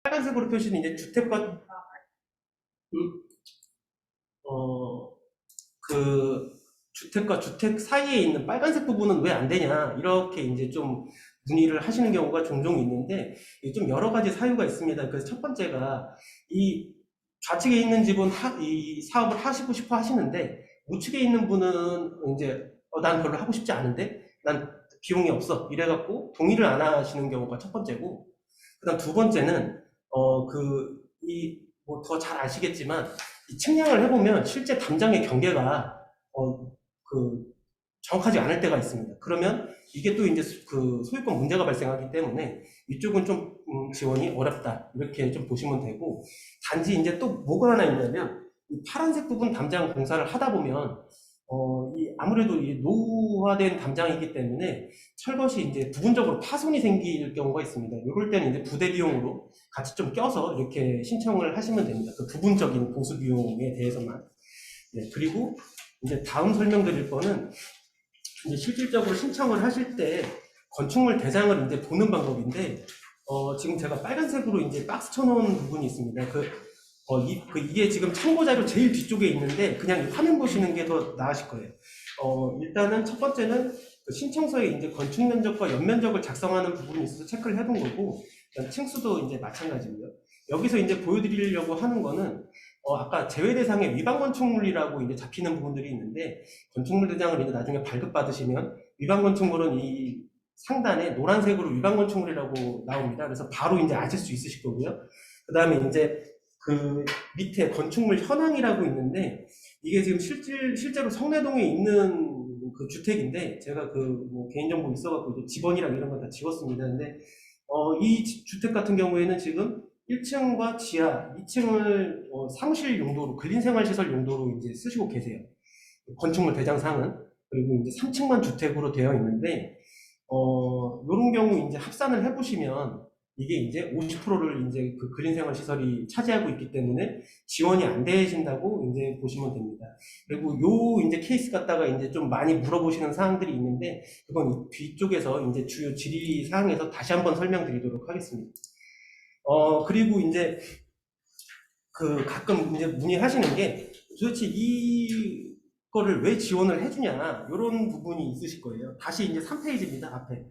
빨간색으로 표시는 이제 주택과 음, 어, 그 주택과 주택 사이에 있는 빨간색 부분은 왜 안 되냐 이렇게 이제 좀 문의를 하시는 경우가 종종 있는데 이게 좀 여러 가지 사유가 있습니다. 그래서 첫 번째가 이 좌측에 있는 집은 이 사업을 하시고 싶어 하시는데 우측에 있는 분은 이제 난 별로 하고 싶지 않은데 난 비용이 없어 이래갖고 동의를 안 하시는 경우가 첫 번째고 그다음 두 번째는 뭐 더 잘 아시겠지만 이 측량을 해보면 실제 담장의 경계가 어, 그 정확하지 않을 때가 있습니다. 그러면 이게 또 이제 그 소유권 문제가 발생하기 때문에 이쪽은 좀 지원이 어렵다 이렇게 좀 보시면 되고 단지 이제 또 뭐가 하나 있냐면 이 파란색 부분 담장 공사를 하다 보면 아무래도 이 노후화된 담장이기 때문에 철것이 이제 부분적으로 파손이 생길 경우가 있습니다. 이럴 때는 이제 부대 비용으로 같이 좀 껴서 이렇게 신청을 하시면 됩니다. 그 부분적인 보수 비용에 대해서만. 네, 그리고 이제 다음 설명드릴 거는 이제 실질적으로 신청을 하실 때 건축물 대장을 이제 보는 방법인데, 지금 제가 빨간색으로 이제 박스 쳐놓은 부분이 있습니다. 이게 지금 참고 자료 제일 뒤쪽에 있는데, 그냥 이 화면 보시는 게 더 나으실 거예요. 일단은 첫 번째는 그 신청서에 이제 건축 면적과 연면적을 작성하는 부분이 있어서 체크를 해본 거고, 층수도 이제 마찬가지고요. 여기서 이제 보여드리려고 하는 거는, 아까 제외 대상의 위반 건축물이라고 이제 잡히는 부분들이 있는데, 건축물 대장을 이제 나중에 발급받으시면 위반 건축물은 이 상단에 노란색으로 위반 건축물이라고 나옵니다. 그래서 바로 이제 아실 수 있으실 거고요. 그 다음에 이제 그 밑에 건축물 현황이라고 있는데 이게 지금 실제로 성내동에 있는 그 주택인데 제가 뭐 개인정보 있어갖고 이제 집원이랑 이런 거 다 지웠습니다. 근데 이 주택 같은 경우에는 지금 1층과 지하 2층을 사무실 용도로 근린생활시설 용도로 이제 쓰시고 계세요. 건축물 대장상은. 그리고 이제 3층만 주택으로 되어 있는데, 요런 경우 이제 합산을 해보시면, 이게 이제 50%를 이제 그 근린생활시설이 차지하고 있기 때문에 지원이 안 되신다고 이제 보시면 됩니다. 그리고 요 이제 케이스 갖다가 이제 좀 많이 물어보시는 사항들이 있는데, 그건 이 뒤쪽에서 이제 주요 질의 사항에서 다시 한번 설명드리도록 하겠습니다. 그리고 이제 그 가끔 이제 문의하시는 게 도대체 이거를 왜 지원을 해주냐 이런 부분이 있으실 거예요. 다시 이제 3페이지입니다. 앞에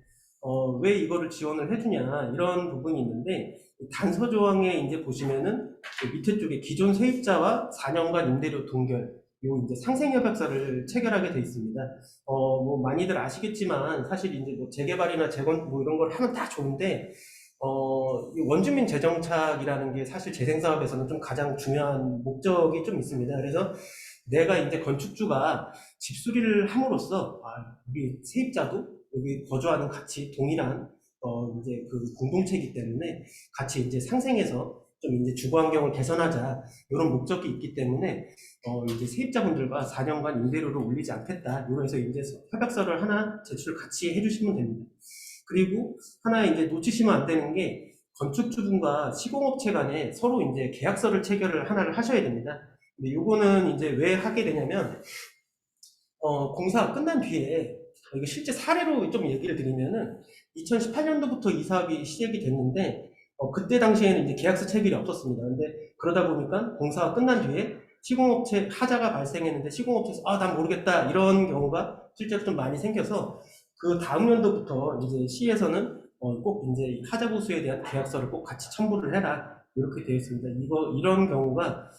왜 이거를 지원을 해주냐 이런 부분이 있는데 단서 조항에 이제 보시면은 그 밑에 쪽에 기존 세입자와 4년간 임대료 동결 요 이제 상생협약서를 체결하게 돼 있습니다. 뭐 많이들 아시겠지만 사실 이제 뭐 재개발이나 재건 뭐 이런 걸 하면 다 좋은데 이 원주민 재정착이라는 게 사실 재생사업에서는 좀 가장 중요한 목적이 좀 있습니다. 그래서 내가 이제 건축주가 집수리를 함으로써, 우리 세입자도 여기 거주하는 같이 동일한, 이제 그 공동체이기 때문에 같이 이제 상생해서 좀 이제 주거 환경을 개선하자, 이런 목적이 있기 때문에, 이제 세입자분들과 4년간 임대료를 올리지 않겠다. 이러해서 이제 협약서를 하나 제출 같이 해주시면 됩니다. 그리고 하나 이제 놓치시면 안 되는 게 건축주분과 시공업체 간에 서로 이제 계약서를 체결을 하나를 하셔야 됩니다. 근데 요거는 이제 왜 하게 되냐면 공사가 끝난 뒤에 이거 실제 사례로 좀 얘기를 드리면은 2018년도부터 이 사업이 시작이 됐는데 그때 당시에는 이제 계약서 체결이 없었습니다. 근데 그러다 보니까 공사가 끝난 뒤에 시공업체 하자가 발생했는데 시공업체에서 난 모르겠다 이런 경우가 실제로 좀 많이 생겨서 그 다음 연도부터 이제 시에서는 꼭 이제 하자 보수에 대한 계약서를 꼭 같이 첨부를 해라 이렇게 되어 있습니다. 이런 경우가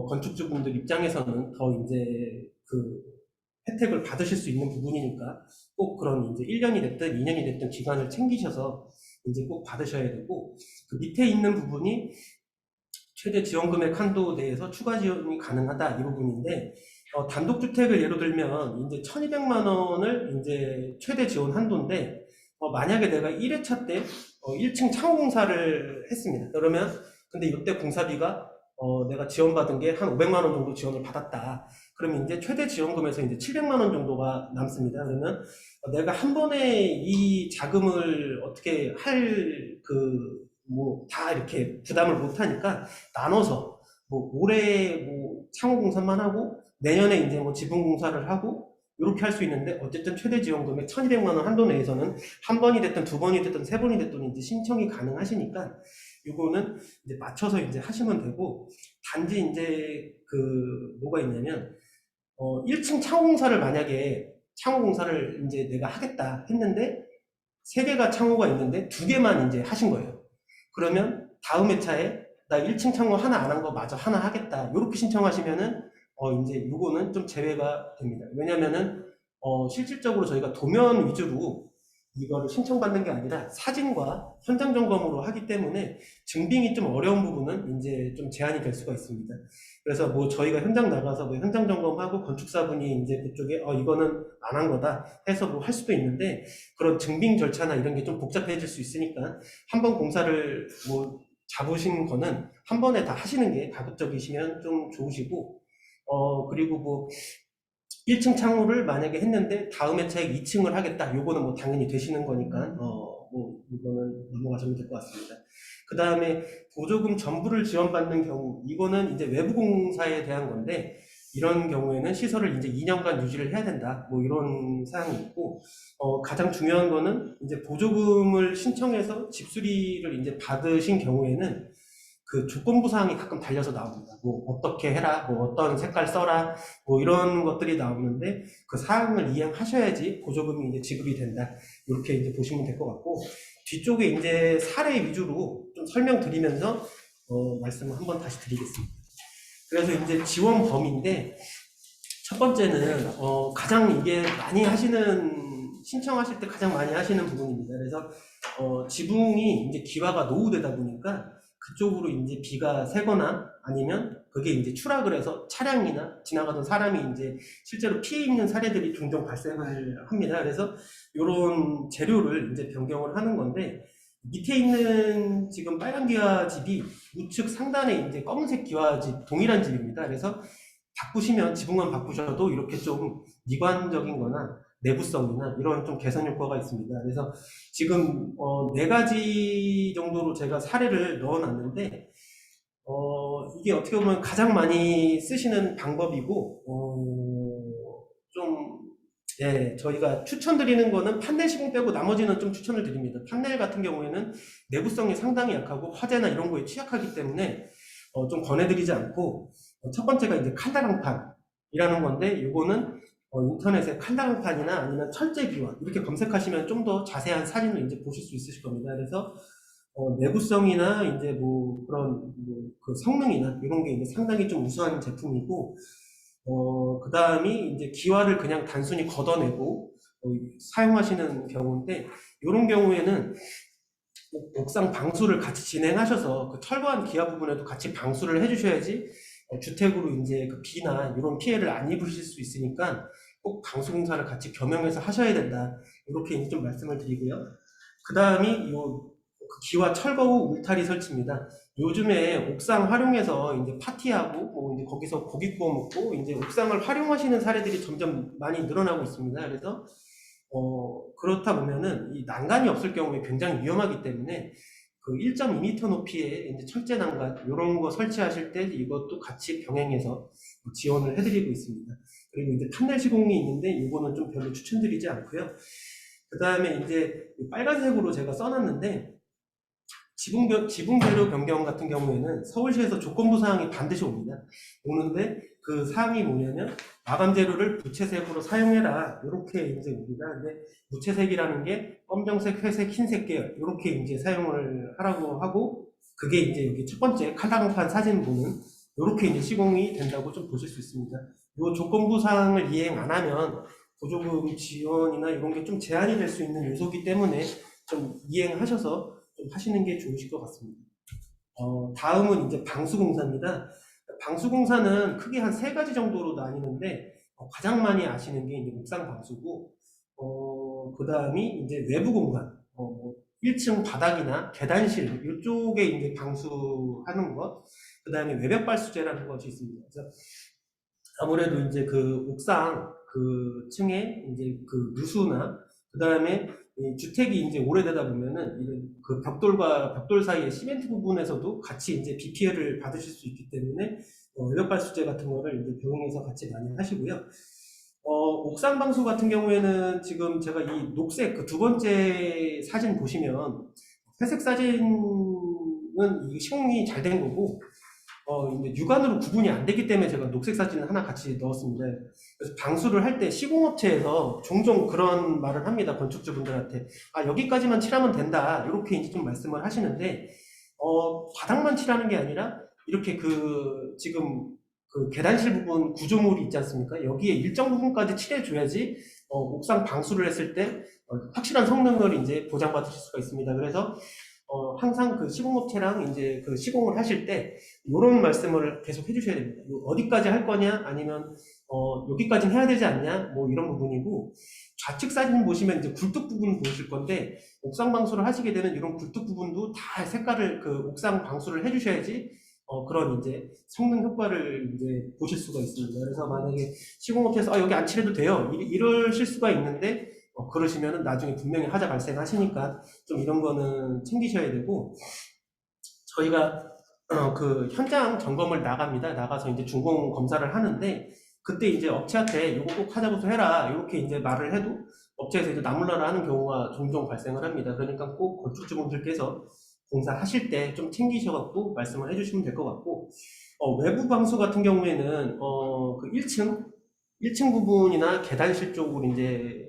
건축주분들 입장에서는 더 이제 그 혜택을 받으실 수 있는 부분이니까 꼭 그런 이제 1년이 됐든 2년이 됐든 기간을 챙기셔서 이제 꼭 받으셔야 되고 그 밑에 있는 부분이 최대 지원 금액 한도 내에서 추가 지원이 가능하다 이 부분인데 단독주택을 예로 들면 이제 1,200만 원을 이제 최대 지원 한도인데 만약에 내가 1회차 때 1층 창호 공사를 했습니다. 그러면 근데 이때 공사비가 내가 지원받은 게 한 500만 원 정도 지원을 받았다. 그러면 이제 최대 지원금에서 이제 700만 원 정도가 남습니다. 그러면 내가 한 번에 이 자금을 어떻게 뭐 다 이렇게 부담을 못 하니까 나눠서 뭐 올해 뭐 창호 공사만 하고 내년에 이제 뭐 지분 공사를 하고 이렇게 할 수 있는데 어쨌든 최대 지원금액 1,200만 원 한도 내에서는 한 번이 됐든 두 번이 됐든 세 번이 됐든 이제 신청이 가능하시니까 요거는 이제 맞춰서 이제 하시면 되고, 단지 이제 뭐가 있냐면, 1층 창호공사를 만약에 창호공사를 이제 내가 하겠다 했는데, 3개가 창호가 있는데 2개만 이제 하신 거예요. 그러면 다음 회차에 나 1층 창호 하나 안 한 거 마저 하나 하겠다. 이렇게 신청하시면은, 이제 요거는 좀 제외가 됩니다. 왜냐면은, 실질적으로 저희가 도면 위주로 이거를 신청받는 게 아니라 사진과 현장 점검으로 하기 때문에 증빙이 좀 어려운 부분은 이제 좀 제한이 될 수가 있습니다. 그래서 뭐 저희가 현장 나가서 뭐 현장 점검하고 건축사분이 이제 그쪽에 이거는 안 한 거다 해서 뭐 할 수도 있는데, 그런 증빙 절차나 이런 게 좀 복잡해질 수 있으니까 한 번 공사를 뭐 잡으신 거는 한 번에 다 하시는 게 가급적이시면 좀 좋으시고, 그리고 뭐 1층 창호를 만약에 했는데 다음 회차에 2층을 하겠다. 요거는 뭐 당연히 되시는 거니까 뭐 이거는 넘어가시면 될 것 같습니다. 그 다음에 보조금 전부를 지원받는 경우, 이거는 이제 외부 공사에 대한 건데, 이런 경우에는 시설을 이제 2년간 유지를 해야 된다. 뭐 이런 사항이 있고, 가장 중요한 거는 이제 보조금을 신청해서 집수리를 이제 받으신 경우에는 그 조건부 사항이 가끔 달려서 나옵니다. 뭐 어떻게 해라, 뭐 어떤 색깔 써라, 뭐 이런 것들이 나오는데, 그 사항을 이행하셔야지 보조금이 이제 지급이 된다. 이렇게 이제 보시면 될 것 같고, 뒤쪽에 이제 사례 위주로 좀 설명드리면서 말씀을 한번 다시 드리겠습니다. 그래서 이제 지원 범위인데, 첫 번째는 가장 이게 많이 하시는, 신청하실 때 가장 많이 하시는 부분입니다. 그래서 지붕이 이제 기와가 노후되다 보니까 그쪽으로 이제 비가 새거나 아니면 그게 이제 추락을 해서 차량이나 지나가던 사람이 이제 실제로 피해 입는 사례들이 종종 발생을 합니다. 그래서 이런 재료를 이제 변경을 하는 건데, 밑에 있는 지금 빨간 기와집이 우측 상단에 이제 검은색 기와집 동일한 집입니다. 그래서 바꾸시면, 지붕만 바꾸셔도 이렇게 좀 미관적인 거나 내부성이나 이런 좀 개선 효과가 있습니다. 그래서 지금 4가지 정도로 제가 사례를 넣어놨는데, 이게 어떻게 보면 가장 많이 쓰시는 방법이고, 좀, 예, 저희가 추천드리는 거는 판넬 시공 빼고 나머지는 좀 추천을 드립니다. 판넬 같은 경우에는 내부성이 상당히 약하고 화재나 이런 거에 취약하기 때문에 좀 권해드리지 않고, 첫 번째가 이제 칼라강판이라는 건데, 이거는 인터넷에 칼라강판이나 아니면 철제기와 이렇게 검색하시면 좀 더 자세한 사진을 이제 보실 수 있으실 겁니다. 그래서 내구성이나 이제 뭐 그런 뭐그 성능이나 이런 게 이제 상당히 좀 우수한 제품이고, 그 다음이 이제 기와를 그냥 단순히 걷어내고 사용하시는 경우인데, 이런 경우에는 옥상 방수를 같이 진행하셔서 그 철거한 기아 부분에도 같이 방수를 해주셔야지 주택으로 이제 그 비나 이런 피해를 안 입으실 수 있으니까 꼭 방수 공사를 같이 겸용해서 하셔야 된다. 이렇게 이제 좀 말씀을 드리고요. 그 다음이 그 기와 철거 후 울타리 설치입니다. 요즘에 옥상 활용해서 이제 파티하고 뭐 이제 거기서 고기 구워 먹고 이제 옥상을 활용하시는 사례들이 점점 많이 늘어나고 있습니다. 그래서 그렇다 보면은 이 난간이 없을 경우에 굉장히 위험하기 때문에 그 1.2m 높이의 이제 철제 난간 이런 거 설치하실 때 이것도 같이 병행해서 지원을 해드리고 있습니다. 그리고 이제 판넬 시공이 있는데 이거는 좀 별로 추천드리지 않고요. 그 다음에 이제 빨간색으로 제가 써놨는데, 지붕 재료 변경 같은 경우에는 서울시에서 조건부 사항이 반드시 옵니다. 오는데 그 사항이 뭐냐면, 마감 재료를 무채색으로 사용해라, 이렇게 이제 옵니다. 근데 무채색이라는 게 검정색, 회색, 흰색 계열 이렇게 이제 사용을 하라고 하고, 그게 이제 여기 첫 번째 칼라강판 사진 보는 이렇게 이제 시공이 된다고 좀 보실 수 있습니다. 이 조건부 사항을 이행 안 하면 보조금 지원이나 이런 게 좀 제한이 될 수 있는 요소이기 때문에 좀 이행하셔서 좀 하시는 게 좋으실 것 같습니다. 다음은 이제 방수공사입니다. 방수공사는 크게 한 3가지 정도로 나뉘는데, 가장 많이 아시는 게 이제 옥상 방수고, 그 다음이 이제 외부 공간, 1층 바닥이나 계단실 이쪽에 이제 방수하는 것, 그 다음에 외벽 발수제라는 것이 있습니다. 그래서 아무래도 이제 그 옥상 그 층에 이제 그 누수나, 그 다음에 주택이 이제 오래되다 보면은 이런 그 벽돌과 벽돌 사이의 시멘트 부분에서도 같이 이제 비 피해를 받으실 수 있기 때문에 외벽 발수제 같은 거를 이제 병행해서 같이 많이 하시고요. 옥상 방수 같은 경우에는 지금 제가 이 녹색 그 2번째 사진 보시면, 회색 사진을 이 시공이 잘 된 거고, 이제 육안으로 구분이 안 되기 때문에 제가 녹색 사진을 하나 같이 넣었습니다. 그래서 방수를 할 때 시공업체에서 종종 그런 말을 합니다. 건축주분들한테. 아, 여기까지만 칠하면 된다. 이렇게 이제 좀 말씀을 하시는데, 바닥만 칠하는 게 아니라, 이렇게 지금 계단실 부분 구조물이 있지 않습니까? 여기에 일정 부분까지 칠해줘야지, 옥상 방수를 했을 때, 확실한 성능을 이제 보장받으실 수가 있습니다. 그래서, 항상 그 시공업체랑 이제 그 시공을 하실 때, 이런 말씀을 계속 해주셔야 됩니다. 어디까지 할 거냐, 아니면, 여기까지는 해야 되지 않냐, 뭐 이런 부분이고, 좌측 사진 보시면 이제 굴뚝 부분 보실 건데, 옥상 방수를 하시게 되면 이런 굴뚝 부분도 다 색깔을 옥상 방수를 해주셔야지, 그런 이제 성능 효과를 이제 보실 수가 있습니다. 그래서 만약에 시공업체에서 여기 안 칠해도 돼요. 이러실 수가 있는데, 그러시면은 나중에 분명히 하자 발생하시니까 좀 이런 거는 챙기셔야 되고, 저희가 그 현장 점검을 나갑니다. 나가서 이제 준공 검사를 하는데, 그때 이제 업체한테 이거 꼭 하자고서 해라 이렇게 이제 말을 해도 업체에서 이제 나몰라라 하는 경우가 종종 발생을 합니다. 그러니까 꼭 건축주분들께서 공사하실 때 좀 챙기셔갖고 말씀을 해주시면 될 것 같고, 외부 방수 같은 경우에는 그 1층 부분이나 계단실 쪽으로 이제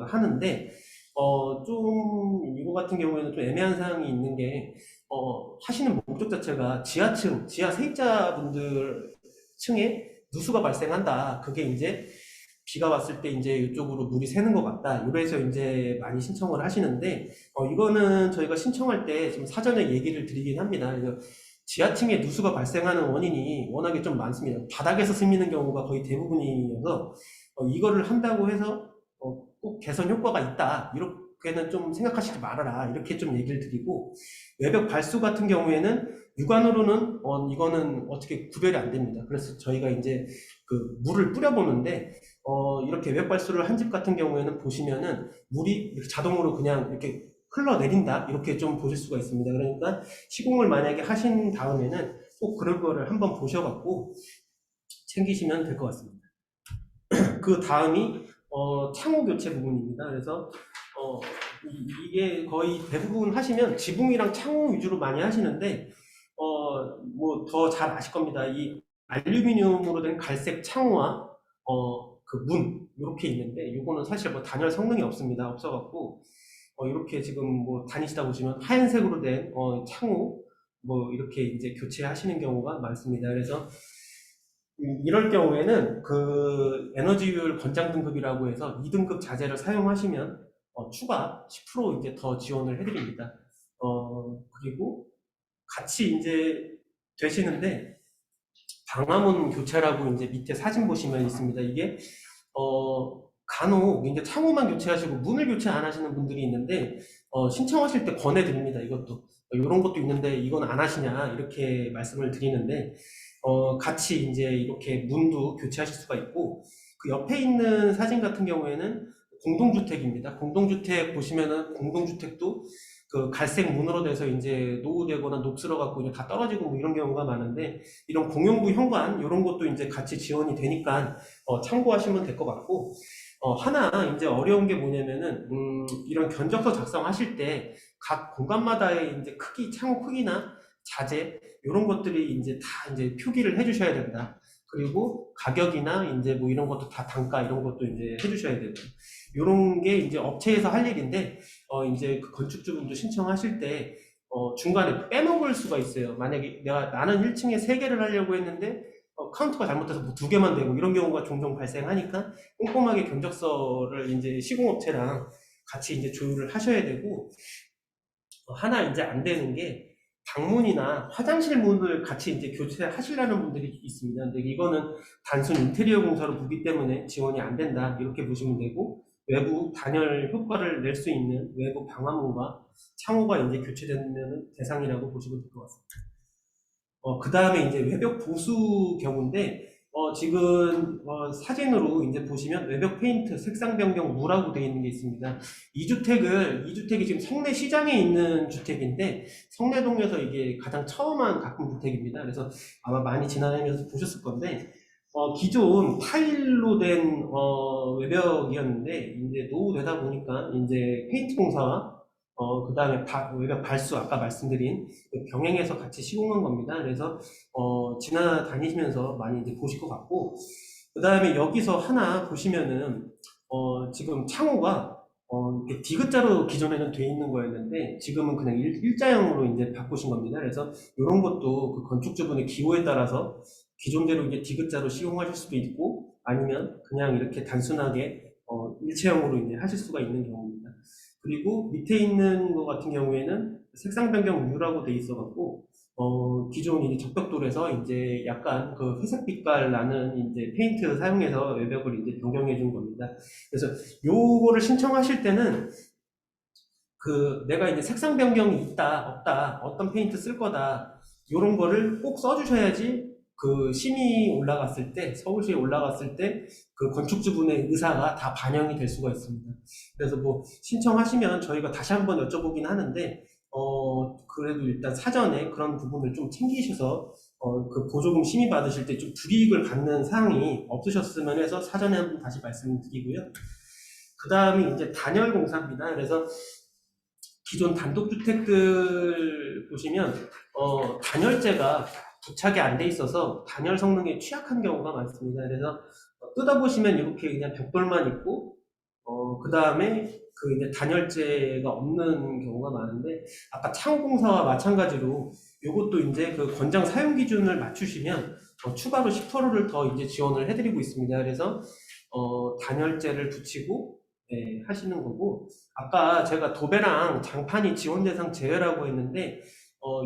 하는데, 좀 이거 같은 경우에는 좀 애매한 사항이 있는 게, 하시는 목적 자체가 지하 세입자분들 층에 누수가 발생한다. 그게 이제 비가 왔을 때 이제 이쪽으로 물이 새는 것 같다. 이래서 이제 많이 신청을 하시는데, 이거는 저희가 신청할 때 좀 사전에 얘기를 드리긴 합니다. 그래서 지하층에 누수가 발생하는 원인이 워낙에 좀 많습니다. 바닥에서 스미는 경우가 거의 대부분이어서, 이거를 한다고 해서 꼭 개선 효과가 있다. 이렇게는 좀 생각하시지 말아라. 이렇게 좀 얘기를 드리고, 외벽 발수 같은 경우에는 육안으로는 이거는 어떻게 구별이 안 됩니다. 그래서 저희가 이제 물을 뿌려보는데, 이렇게 외벽 발수를 한 집 같은 경우에는 보시면은 물이 이렇게 자동으로 그냥 이렇게 흘러내린다. 이렇게 좀 보실 수가 있습니다. 그러니까 시공을 만약에 하신 다음에는 꼭 그런 거를 한번 보셔갖고 챙기시면 될 것 같습니다. 그 다음이 창호 교체 부분입니다. 그래서 이게 거의 대부분 하시면 지붕이랑 창호 위주로 많이 하시는데, 뭐 더 잘 아실 겁니다. 이 알루미늄으로 된 갈색 창호와 그 문 이렇게 있는데, 이거는 사실 뭐 단열 성능이 없어갖고 이렇게 지금 뭐 다니시다 보시면 하얀색으로 된 창호 뭐 이렇게 이제 교체하시는 경우가 많습니다. 그래서 이럴 경우에는 그 에너지효율 권장 등급이라고 해서 2등급 자재를 사용하시면 추가 10% 이제 더 지원을 해드립니다. 그리고 같이 이제 되시는데, 방화문 교체라고 이제 밑에 사진 보시면 있습니다. 이게 간혹 이제 창호만 교체하시고 문을 교체 안 하시는 분들이 있는데, 신청하실 때 권해드립니다. 이것도 이런 것도 있는데 이건 안 하시냐 이렇게 말씀을 드리는데, 같이 이제 이렇게 문도 교체하실 수가 있고, 그 옆에 있는 사진 같은 경우에는 공동주택입니다. 공동주택 보시면은 공동주택도 그 갈색 문으로 돼서 이제 노후되거나 녹슬어 갖고 이제 다 떨어지고 뭐 이런 경우가 많은데, 이런 공용부 현관 이런 것도 이제 같이 지원이 되니까 참고하시면 될 것 같고, 하나 이제 어려운 게 뭐냐면은 이런 견적서 작성하실 때 각 공간마다의 이제 크기, 창호 크기나 자재 이런 것들이 이제 다 이제 표기를 해주셔야 된다. 그리고 가격이나 이제 뭐 이런 것도 다 단가 이런 것도 이제 해주셔야 되고, 이런 게 이제 업체에서 할 일인데, 이제 그 건축주분도 신청하실 때 중간에 빼먹을 수가 있어요. 만약에 나는 1층에 3개를 하려고 했는데 카운트가 잘못돼서 뭐 2개만 되고 이런 경우가 종종 발생하니까 꼼꼼하게 견적서를 이제 시공업체랑 같이 이제 조율을 하셔야 되고, 하나 이제 안 되는 게 방문이나 화장실 문을 같이 이제 교체하시려는 분들이 있습니다. 근데 이거는 단순 인테리어 공사로 보기 때문에 지원이 안 된다. 이렇게 보시면 되고, 외부 단열 효과를 낼 수 있는 외부 방화문과 창호가 이제 교체되는 대상이라고 보시면 될 것 같습니다. 그 다음에 이제 외벽 보수 경우인데, 지금 사진으로 이제 보시면 외벽 페인트 색상 변경 무라고 되어 있는 게 있습니다. 이 주택이 지금 성내 시장에 있는 주택인데, 성내동에서 이게 가장 처음 한 가꾼 주택입니다. 그래서 아마 많이 지나다니면서 보셨을 건데, 기존 타일로 된 외벽이었는데 이제 노후되다 보니까 이제 페인트 공사와 그 다음에 외벽 발수, 아까 말씀드린 그 병행해서 같이 시공한 겁니다. 그래서, 지나다니시면서 많이 이제 보실 것 같고, 그 다음에 여기서 하나 보시면은, 지금 창호가, 이렇게 디귿자로 기존에는 돼 있는 거였는데, 지금은 그냥 일자형으로 이제 바꾸신 겁니다. 그래서 이런 것도 그 건축주분의 기호에 따라서 기존대로 이제 디귿자로 시공하실 수도 있고, 아니면 그냥 이렇게 단순하게, 일체형으로 이제 하실 수가 있는 경우입니다. 그리고 밑에 있는 것 같은 경우에는 색상 변경 우유라고 돼 있어갖고, 기존 이제 적벽돌에서 이제 약간 그 회색 빛깔 나는 이제 페인트 사용해서 외벽을 이제 변경해 준 겁니다. 그래서 요거를 신청하실 때는 그 내가 이제 색상 변경이 있다, 없다, 어떤 페인트 쓸 거다, 요런 거를 꼭 써주셔야지 그 심의 올라갔을 때, 서울시에 올라갔을 때 그 건축주분의 의사가 다 반영이 될 수가 있습니다. 그래서 뭐 신청하시면 저희가 다시 한번 여쭤보긴 하는데, 그래도 일단 사전에 그런 부분을 좀 챙기셔서, 그 보조금 심의 받으실 때 좀 불이익을 받는 사항이 없으셨으면 해서 사전에 한번 다시 말씀드리고요. 그 다음이 이제 단열 공사입니다. 그래서 기존 단독주택들 보시면 단열재가 부착이 안 돼 있어서 단열 성능에 취약한 경우가 많습니다. 그래서 뜯어보시면 이렇게 그냥 벽돌만 있고 그 다음에 그 이제 단열재가 없는 경우가 많은데, 아까 창호공사와 마찬가지로 이것도 이제 그 권장 사용 기준을 맞추시면 추가로 10%를 더 이제 지원을 해드리고 있습니다. 그래서 단열재를 붙이고 하시는 거고, 아까 제가 도배랑 장판이 지원 대상 제외라고 했는데,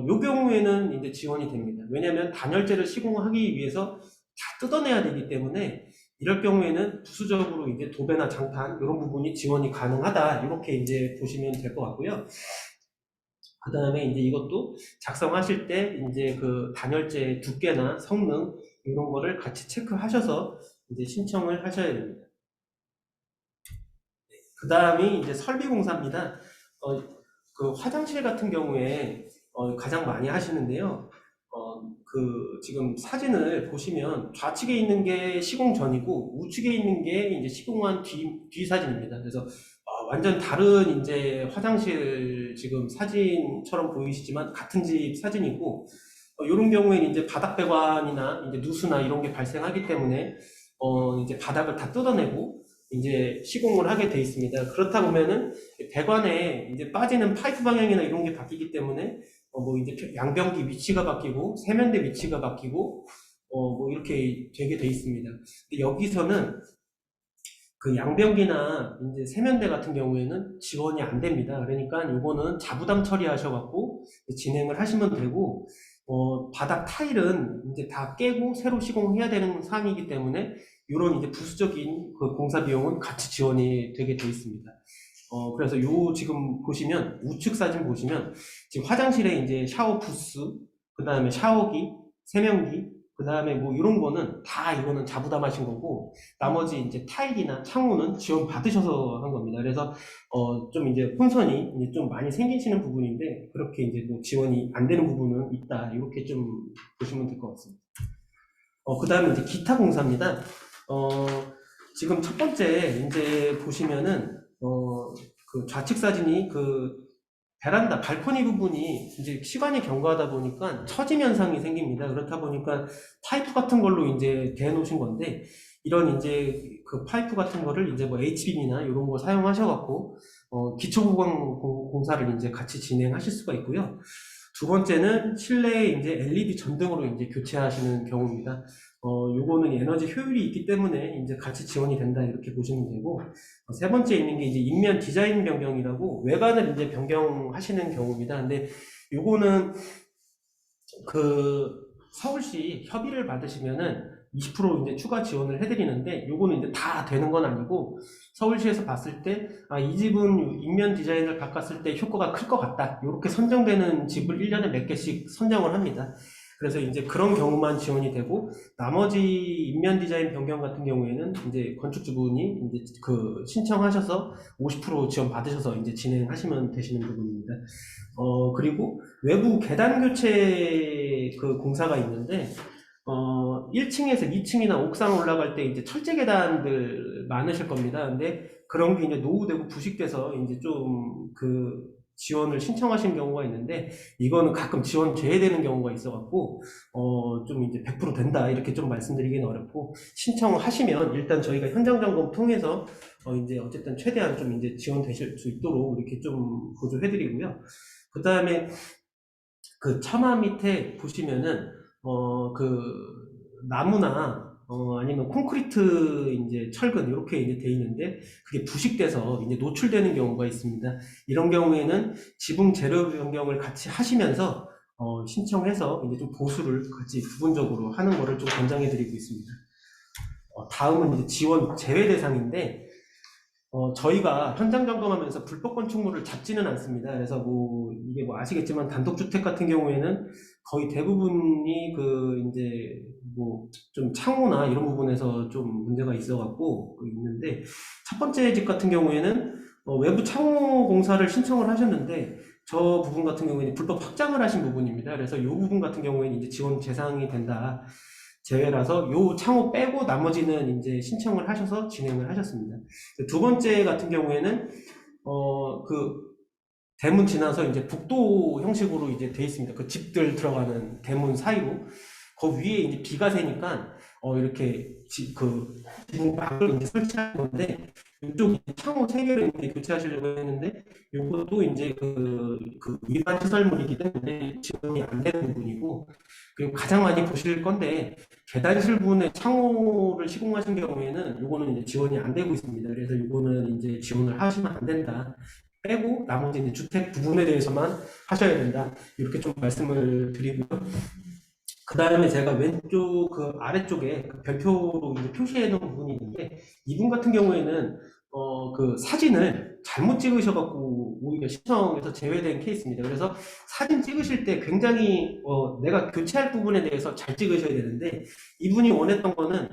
요 경우에는 이제 지원이 됩니다. 왜냐하면 단열재를 시공하기 위해서 다 뜯어내야 되기 때문에, 이럴 경우에는 부수적으로 이제 도배나 장판 이런 부분이 지원이 가능하다, 이렇게 이제 보시면 될 것 같고요. 그 다음에 이제 이것도 작성하실 때 이제 그 단열재 두께나 성능 이런 거를 같이 체크하셔서 이제 신청을 하셔야 됩니다. 그 다음이 이제 설비공사입니다. 그 화장실 같은 경우에 가장 많이 하시는데요. 지금 사진을 보시면 좌측에 있는 게 시공 전이고 우측에 있는 게 이제 시공한 뒤 사진입니다. 그래서 완전 다른 이제 화장실 지금 사진처럼 보이시지만 같은 집 사진이고, 이런 경우에는 이제 바닥 배관이나 이제 누수나 이런 게 발생하기 때문에 이제 바닥을 다 뜯어내고 이제 시공을 하게 돼 있습니다. 그렇다 보면은 배관에 이제 빠지는 파이프 방향이나 이런 게 바뀌기 때문에 뭐 이제 양변기 위치가 바뀌고 세면대 위치가 바뀌고 뭐 이렇게 되게 돼 있습니다. 근데 여기서는 그 양변기나 이제 세면대 같은 경우에는 지원이 안 됩니다. 그러니까 이거는 자부담 처리하셔갖고 진행을 하시면 되고, 바닥 타일은 이제 다 깨고 새로 시공해야 되는 사항이기 때문에 이런 이제 부수적인 그 공사 비용은 같이 지원이 되게 돼 있습니다. 그래서 요 지금 보시면 우측 사진 보시면 지금 화장실에 이제 샤워 부스, 그 다음에 샤워기, 세면기, 그 다음에 뭐 이런 거는 다 이거는 자부담하신 거고, 나머지 이제 타일이나 창호는 지원 받으셔서 한 겁니다. 그래서 좀 이제 혼선이 이제 좀 많이 생기시는 부분인데, 그렇게 이제 뭐 지원이 안 되는 부분은 있다, 이렇게 좀 보시면 될 것 같습니다. 그 다음에 이제 기타 공사입니다. 어, 지금 첫 번째 이제 보시면은 그 좌측 사진이 그 베란다 발코니 부분이 이제 시간이 경과하다 보니까 처짐 현상이 생깁니다. 그렇다 보니까 파이프 같은 걸로 이제 대놓으신 건데, 이런 이제 그 파이프 같은 거를 이제 뭐 HBM이나 이런 거 사용하셔갖고 기초 보강 공사를 이제 같이 진행하실 수가 있고요. 두 번째는 실내에 이제 LED 전등으로 이제 교체하시는 경우입니다. 요거는 에너지 효율이 있기 때문에 이제 같이 지원이 된다, 이렇게 보시면 되고, 세 번째 있는 게 이제 인면 디자인 변경이라고 외관을 이제 변경하시는 경우입니다. 근데 요거는 그 서울시 협의를 받으시면은 20% 이제 추가 지원을 해드리는데, 요거는 이제 다 되는 건 아니고, 서울시에서 봤을 때, 이 집은 인면 디자인을 바꿨을 때 효과가 클 것 같다, 이렇게 선정되는 집을 1년에 몇 개씩 선정을 합니다. 그래서 이제 그런 경우만 지원이 되고, 나머지 인면 디자인 변경 같은 경우에는 이제 건축주분이 이제 그 신청하셔서 50% 지원 받으셔서 이제 진행하시면 되시는 부분입니다. 그리고 외부 계단 교체 그 공사가 있는데, 1층에서 2층이나 옥상 올라갈 때 이제 철제 계단들 많으실 겁니다. 근데 그런 게 이제 노후되고 부식돼서 이제 좀 그 지원을 신청하신 경우가 있는데, 이거는 가끔 지원 제외되는 경우가 있어갖고, 좀 이제 100% 된다, 이렇게 좀 말씀드리기는 어렵고, 신청하시면 일단 저희가 현장 점검 통해서, 이제 어쨌든 최대한 좀 이제 지원되실 수 있도록 이렇게 좀 보조해드리고요. 그 다음에 그 처마 밑에 보시면은, 그 나무나 아니면 콘크리트 이제 철근 이렇게 이제 돼 있는데 그게 부식돼서 이제 노출되는 경우가 있습니다. 이런 경우에는 지붕 재료 변경을 같이 하시면서 신청해서 이제 좀 보수를 같이 부분적으로 하는 거를 좀 권장해 드리고 있습니다. 다음은 이제 지원 제외 대상인데 저희가 현장 점검하면서 불법 건축물을 잡지는 않습니다. 그래서 뭐, 이게 뭐 아시겠지만 단독주택 같은 경우에는 거의 대부분이 그, 이제 뭐, 좀 창호나 이런 부분에서 좀 문제가 있어갖고 있는데, 첫 번째 집 같은 경우에는 외부 창호 공사를 신청을 하셨는데, 저 부분 같은 경우에는 불법 확장을 하신 부분입니다. 그래서 이 부분 같은 경우에는 이제 지원 대상이 된다. 제외라서 요 창호 빼고 나머지는 이제 신청을 하셔서 진행을 하셨습니다. 두 번째 같은 경우에는 그 대문 지나서 이제 북도 형식으로 이제 돼 있습니다. 그 집들 들어가는 대문 사이로 그 위에 이제 비가 새니까 이렇게 그 지붕 밖을 이제 설치한 건데 이쪽 창호 세 개를 이제 교체하시려고 했는데 이것도 이제 그 위반 시설물이기 때문에 지원이 안 되는 부분이고 그리고 가장 많이 보실 건데 계단실 부분에 창호를 시공하신 경우에는 이거는 이제 지원이 안 되고 있습니다. 그래서 이거는 이제 지원을 하시면 안 된다. 빼고 나머지 이제 주택 부분에 대해서만 하셔야 된다. 이렇게 좀 말씀을 드리고요. 그 다음에 제가 왼쪽 그 아래쪽에 그 별표로 이제 표시해 놓은 부분이 있는데 이분 같은 경우에는 그 사진을 잘못 찍으셔갖고 오히려 신청에서 제외된 케이스입니다. 그래서 사진 찍으실 때 굉장히 내가 교체할 부분에 대해서 잘 찍으셔야 되는데 이분이 원했던 거는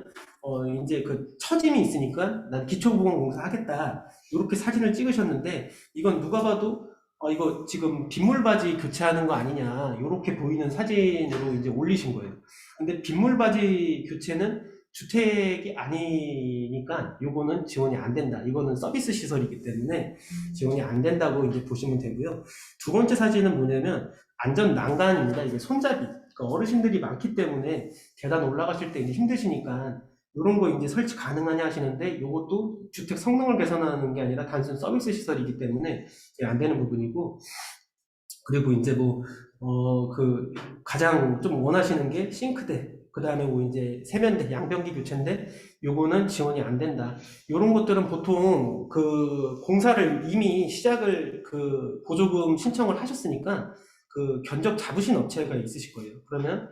이제 그 처짐이 있으니까 난 기초보건 공사 하겠다 이렇게 사진을 찍으셨는데 이건 누가 봐도 이거 지금 빗물바지 교체하는 거 아니냐 이렇게 보이는 사진으로 이제 올리신 거예요. 근데 빗물바지 교체는 주택이 아니니까 요거는 지원이 안 된다. 이거는 서비스 시설이기 때문에 지원이 안 된다고 이제 보시면 되고요. 두 번째 사진은 뭐냐면 안전 난간입니다. 이게 손잡이. 그러니까 어르신들이 많기 때문에 계단 올라가실 때 이제 힘드시니까 이런 거 이제 설치 가능하냐 하시는데 이것도 주택 성능을 개선하는 게 아니라 단순 서비스 시설이기 때문에 안 되는 부분이고 그리고 이제 뭐 그 가장 좀 원하시는 게 싱크대 그 다음에 뭐 이제 세면대 양변기 교체인데 요거는 지원이 안 된다. 이런 것들은 보통 그 공사를 이미 시작을 그 보조금 신청을 하셨으니까 그 견적 잡으신 업체가 있으실 거예요. 그러면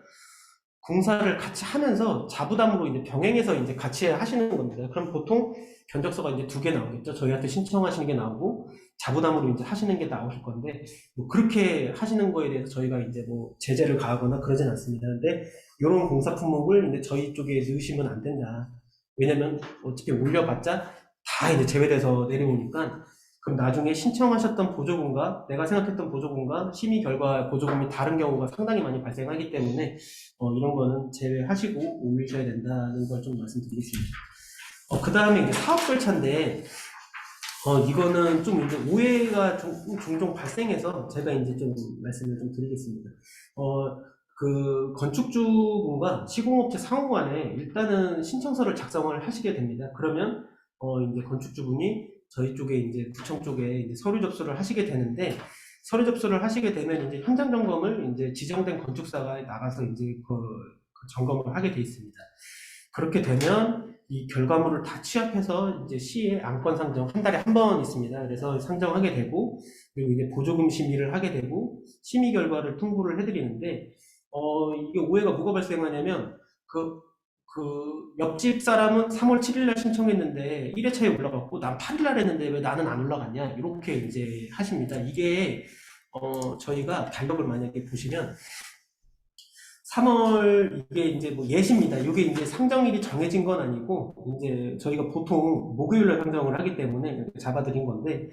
공사를 같이 하면서 자부담으로 이제 병행해서 이제 같이 하시는 겁니다. 그럼 보통 견적서가 이제 2개 나오겠죠. 저희한테 신청하시는 게 나오고 자부담으로 이제 하시는 게 나오실 건데 뭐 그렇게 하시는 거에 대해서 저희가 이제 뭐 제재를 가하거나 그러진 않습니다. 근데 이런 공사 품목을 이제 저희 쪽에 넣으시면 안 된다. 왜냐면 어차피 올려봤자 다 이제 제외돼서 내려오니까 그럼 나중에 신청하셨던 보조금과 내가 생각했던 보조금과 심의 결과 보조금이 다른 경우가 상당히 많이 발생하기 때문에 이런 거는 제외하시고 올리셔야 된다는 걸 좀 말씀드리겠습니다. 그 다음에 이제 사업 절차인데 이거는 좀 이제 오해가 종종 발생해서 제가 이제 좀 말씀을 좀 드리겠습니다. 그 건축주분과 시공업체 상호 간에 일단은 신청서를 작성을 하시게 됩니다. 그러면 이제 건축주분이 저희 쪽에 이제 구청 쪽에 이제 서류 접수를 하시게 되는데 서류 접수를 하시게 되면 이제 현장 점검을 이제 지정된 건축사가 나가서 이제 그 점검을 하게 돼 있습니다. 그렇게 되면 이 결과물을 다 취합해서 이제 시에 안건 상정 한 달에 한 번 있습니다. 그래서 상정하게 되고 그리고 이제 보조금 심의를 하게 되고 심의 결과를 통보를 해드리는데 이게 오해가 뭐가 발생하냐면 그 옆집 사람은 3월 7일 날 신청했는데 1회차에 올라갔고 난 8일 날 했는데 왜 나는 안 올라갔냐 이렇게 이제 하십니다. 이게 저희가 달력을 만약에 보시면 3월 이게 이제 뭐 예시입니다. 이게 이제 상정일이 정해진 건 아니고 이제 저희가 보통 목요일날 상정을 하기 때문에 이렇게 잡아드린 건데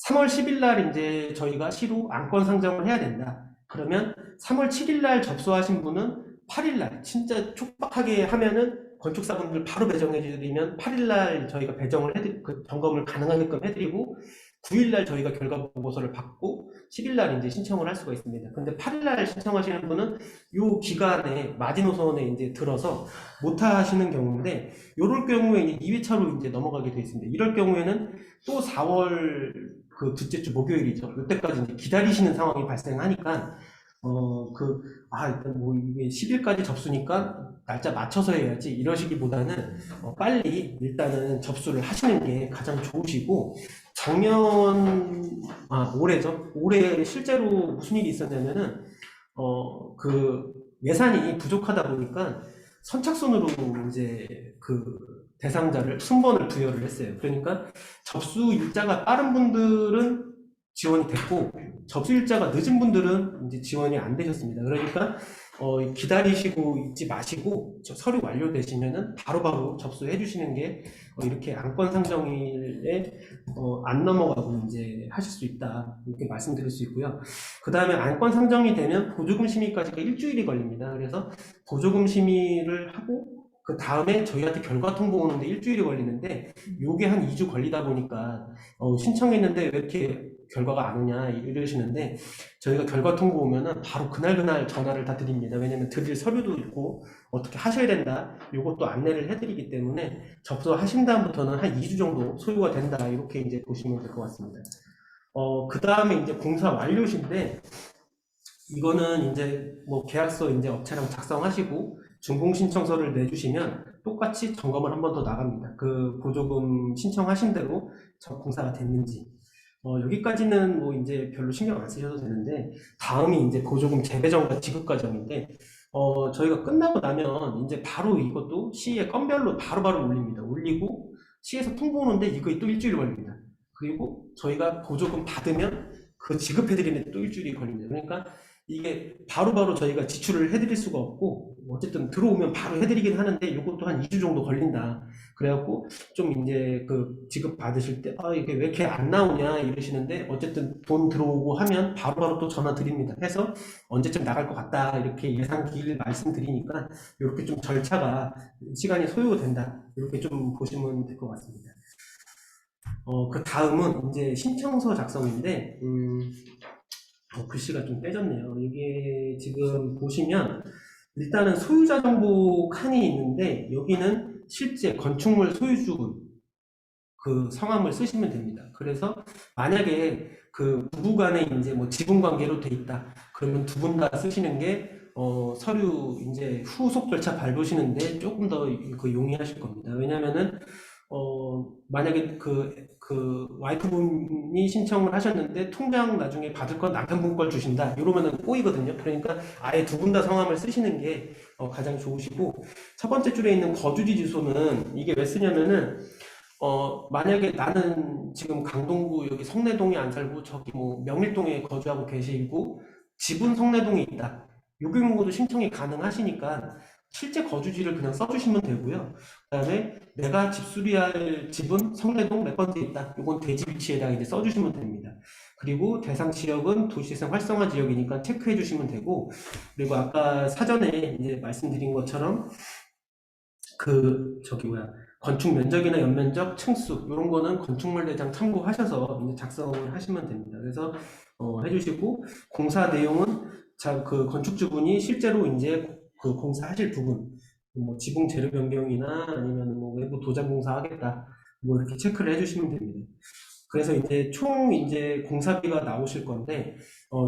3월 10일 날 이제 저희가 시로 안건 상정을 해야 된다. 그러면 3월 7일 날 접수하신 분은 8일 날 진짜 촉박하게 하면은 건축사분들 바로 배정해 드리면 8일 날 저희가 배정을 그 점검을 가능하게끔 해드리고 9일날 저희가 결과 보고서를 받고 10일날 이제 신청을 할 수가 있습니다. 근데 8일날 신청하시는 분은 요 기간에 마지노선에 이제 들어서 못 하시는 경우인데, 요럴 경우에 이제 2회차로 이제 넘어가게 돼 있습니다. 이럴 경우에는 또 4월 그 둘째 주 목요일이죠. 이때까지 이제 기다리시는 상황이 발생하니까 일단 뭐 이게 10일까지 접수니까 날짜 맞춰서 해야지 이러시기보다는 빨리 일단은 접수를 하시는 게 가장 좋으시고, 올해죠. 올해 실제로 무슨 일이 있었냐면은, 그 예산이 부족하다 보니까 선착순으로 이제 그 대상자를 순번을 부여를 했어요. 그러니까 접수 일자가 빠른 분들은 지원이 됐고, 접수 일자가 늦은 분들은 이제 지원이 안 되셨습니다. 그러니까 기다리시고 있지 마시고 서류 완료되시면은 바로바로 접수해 주시는 게 이렇게 안건 상정일에 안 넘어가고 이제 하실 수 있다, 이렇게 말씀드릴 수 있고요. 그 다음에 안건 상정이 되면 보조금 심의까지가 일주일이 걸립니다. 그래서 보조금 심의를 하고 그 다음에 저희한테 결과 통보 오는데 일주일이 걸리는데, 요게 한 2주 걸리다 보니까 신청했는데 왜 이렇게 결과가 안 오냐 이러시는데, 저희가 결과 통보 오면은 바로 그날 전화를 다 드립니다. 왜냐면 드릴 서류도 있고 어떻게 하셔야 된다, 요것도 안내를 해드리기 때문에 접수하신 다음부터는 한 2주 정도 소요가 된다, 이렇게 이제 보시면 될 것 같습니다. 그 다음에 이제 공사 완료신데, 이거는 이제 뭐 계약서 이제 업체랑 작성하시고 준공 신청서를 내주시면 똑같이 점검을 한 번 더 나갑니다. 그 보조금 신청하신 대로 공사가 됐는지. 여기까지는 뭐 이제 별로 신경 안 쓰셔도 되는데, 다음이 이제 보조금 재배정과 지급 과정인데, 저희가 끝나고 나면 이제 바로 이것도 시에 건별로 바로바로 올립니다. 올리고 시에서 통보 오는데 이거 또 일주일 걸립니다. 그리고 저희가 보조금 받으면 그 지급해드리는데 또 일주일이 걸립니다. 그러니까 이게 바로바로 저희가 지출을 해드릴 수가 없고, 어쨌든 들어오면 바로 해드리긴 하는데 이것도 한 2주 정도 걸린다. 그래갖고 좀 이제 그 지급 받으실 때 이게 왜 이렇게 안 나오냐 이러시는데, 어쨌든 돈 들어오고 하면 바로바로 또 전화 드립니다. 해서 언제쯤 나갈 것 같다 이렇게 예상 기일 말씀드리니까, 이렇게 좀 절차가 시간이 소요된다, 이렇게 좀 보시면 될 것 같습니다. 그 다음은 이제 신청서 작성인데, 글씨가 좀 빼졌네요. 이게 지금 보시면 일단은 소유자 정보 칸이 있는데, 여기는 실제 건축물 소유주 그 성함을 쓰시면 됩니다. 그래서 만약에 그 부부 간에 이제 뭐 지분 관계로 돼 있다, 그러면 두 분 다 쓰시는 게 서류 이제 후속 절차 밟으시는데 조금 더 그 용이하실 겁니다. 왜냐면은 만약에 그 와이프분이 신청을 하셨는데 통장 나중에 받을 건 남편분 걸 주신다, 이러면은 꼬이거든요. 그러니까 아예 두 분 다 성함을 쓰시는 게 가장 좋으시고, 첫 번째 줄에 있는 거주지 주소는 이게 왜 쓰냐면은, 만약에 나는 지금 강동구 여기 성내동에 안 살고 저기 뭐 명일동에 거주하고 계시고 집은 성내동에 있다, 요 경우도 신청이 가능하시니까 실제 거주지를 그냥 써주시면 되고요. 그 다음에 내가 집수리할 집은 성내동 몇 번지에 있다, 요건 대지 위치에다 이제 써주시면 됩니다. 그리고 대상 지역은 도시재생 활성화 지역이니까 체크해 주시면 되고, 그리고 아까 사전에 이제 말씀드린 것처럼 건축 면적이나 연면적, 층수 이런 거는 건축물 대장 참고하셔서 이제 작성을 하시면 됩니다. 그래서 해주시고, 공사 내용은 그 건축주분이 실제로 이제 그 공사하실 부분, 뭐 지붕 재료 변경이나 아니면 뭐 외부 도장 공사 하겠다, 뭐 이렇게 체크를 해주시면 됩니다. 그래서 이제 총 이제 공사비가 나오실 건데,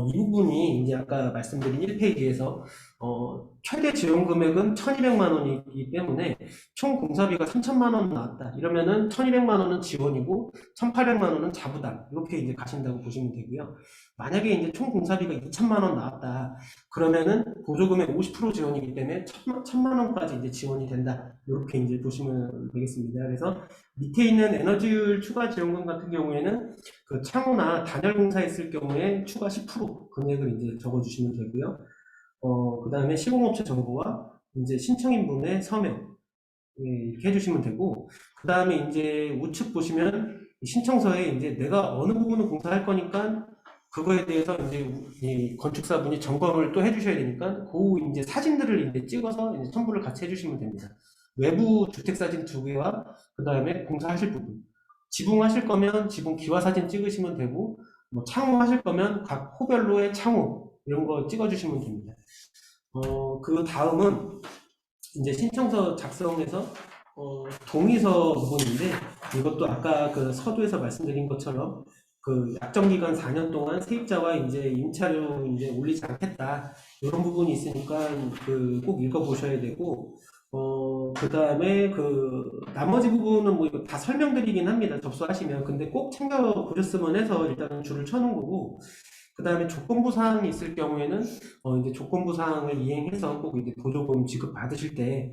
이 부분이 이제 아까 말씀드린 1페이지에서 최대 지원 금액은 1,200만 원이기 때문에 총 공사비가 3,000만 원 나왔다, 이러면은 1,200만 원은 지원이고 1,800만 원은 자부담, 이렇게 이제 가신다고 보시면 되고요. 만약에 이제 총 공사비가 2,000만 원 나왔다, 그러면은 보조금의 50% 지원이기 때문에 1,000만 원까지 이제 지원이 된다, 이렇게 이제 보시면 되겠습니다. 그래서 밑에 있는 에너지율 추가 지원금 같은 경우에는 그 창호나 단열 공사했을 경우에 추가 10% 금액을 이제 적어주시면 되고요. 그 다음에 시공업체 정보와 이제 신청인분의 서명, 이렇게 해주시면 되고, 그 다음에 이제 우측 보시면 신청서에 이제 내가 어느 부분을 공사할 거니까 그거에 대해서 이제 이 건축사분이 점검을 또 해주셔야 되니까 그 이제 사진들을 이제 찍어서 이제 첨부를 같이 해주시면 됩니다. 외부 주택 사진 2개와 그 다음에 공사하실 부분, 지붕하실 거면 지붕 기와 사진 찍으시면 되고, 뭐 창호 하실 거면 각 호별로의 창호 이런 거 찍어주시면 됩니다. 그 다음은 이제 신청서 작성해서 동의서 부분인데, 이것도 아까 그 서두에서 말씀드린 것처럼 그 약정기간 4년 동안 세입자와 이제 임차료 이제 올리지 않겠다 이런 부분이 있으니까 그 꼭 읽어보셔야 되고, 그 다음에 그 나머지 부분은 뭐 이거 다 설명드리긴 합니다. 접수하시면. 근데 꼭 챙겨 보셨으면 해서 일단은 줄을 쳐놓은 거고, 그 다음에 조건부 사항이 있을 경우에는 이제 조건부 사항을 이행해서 꼭 이제 보조금 지급 받으실 때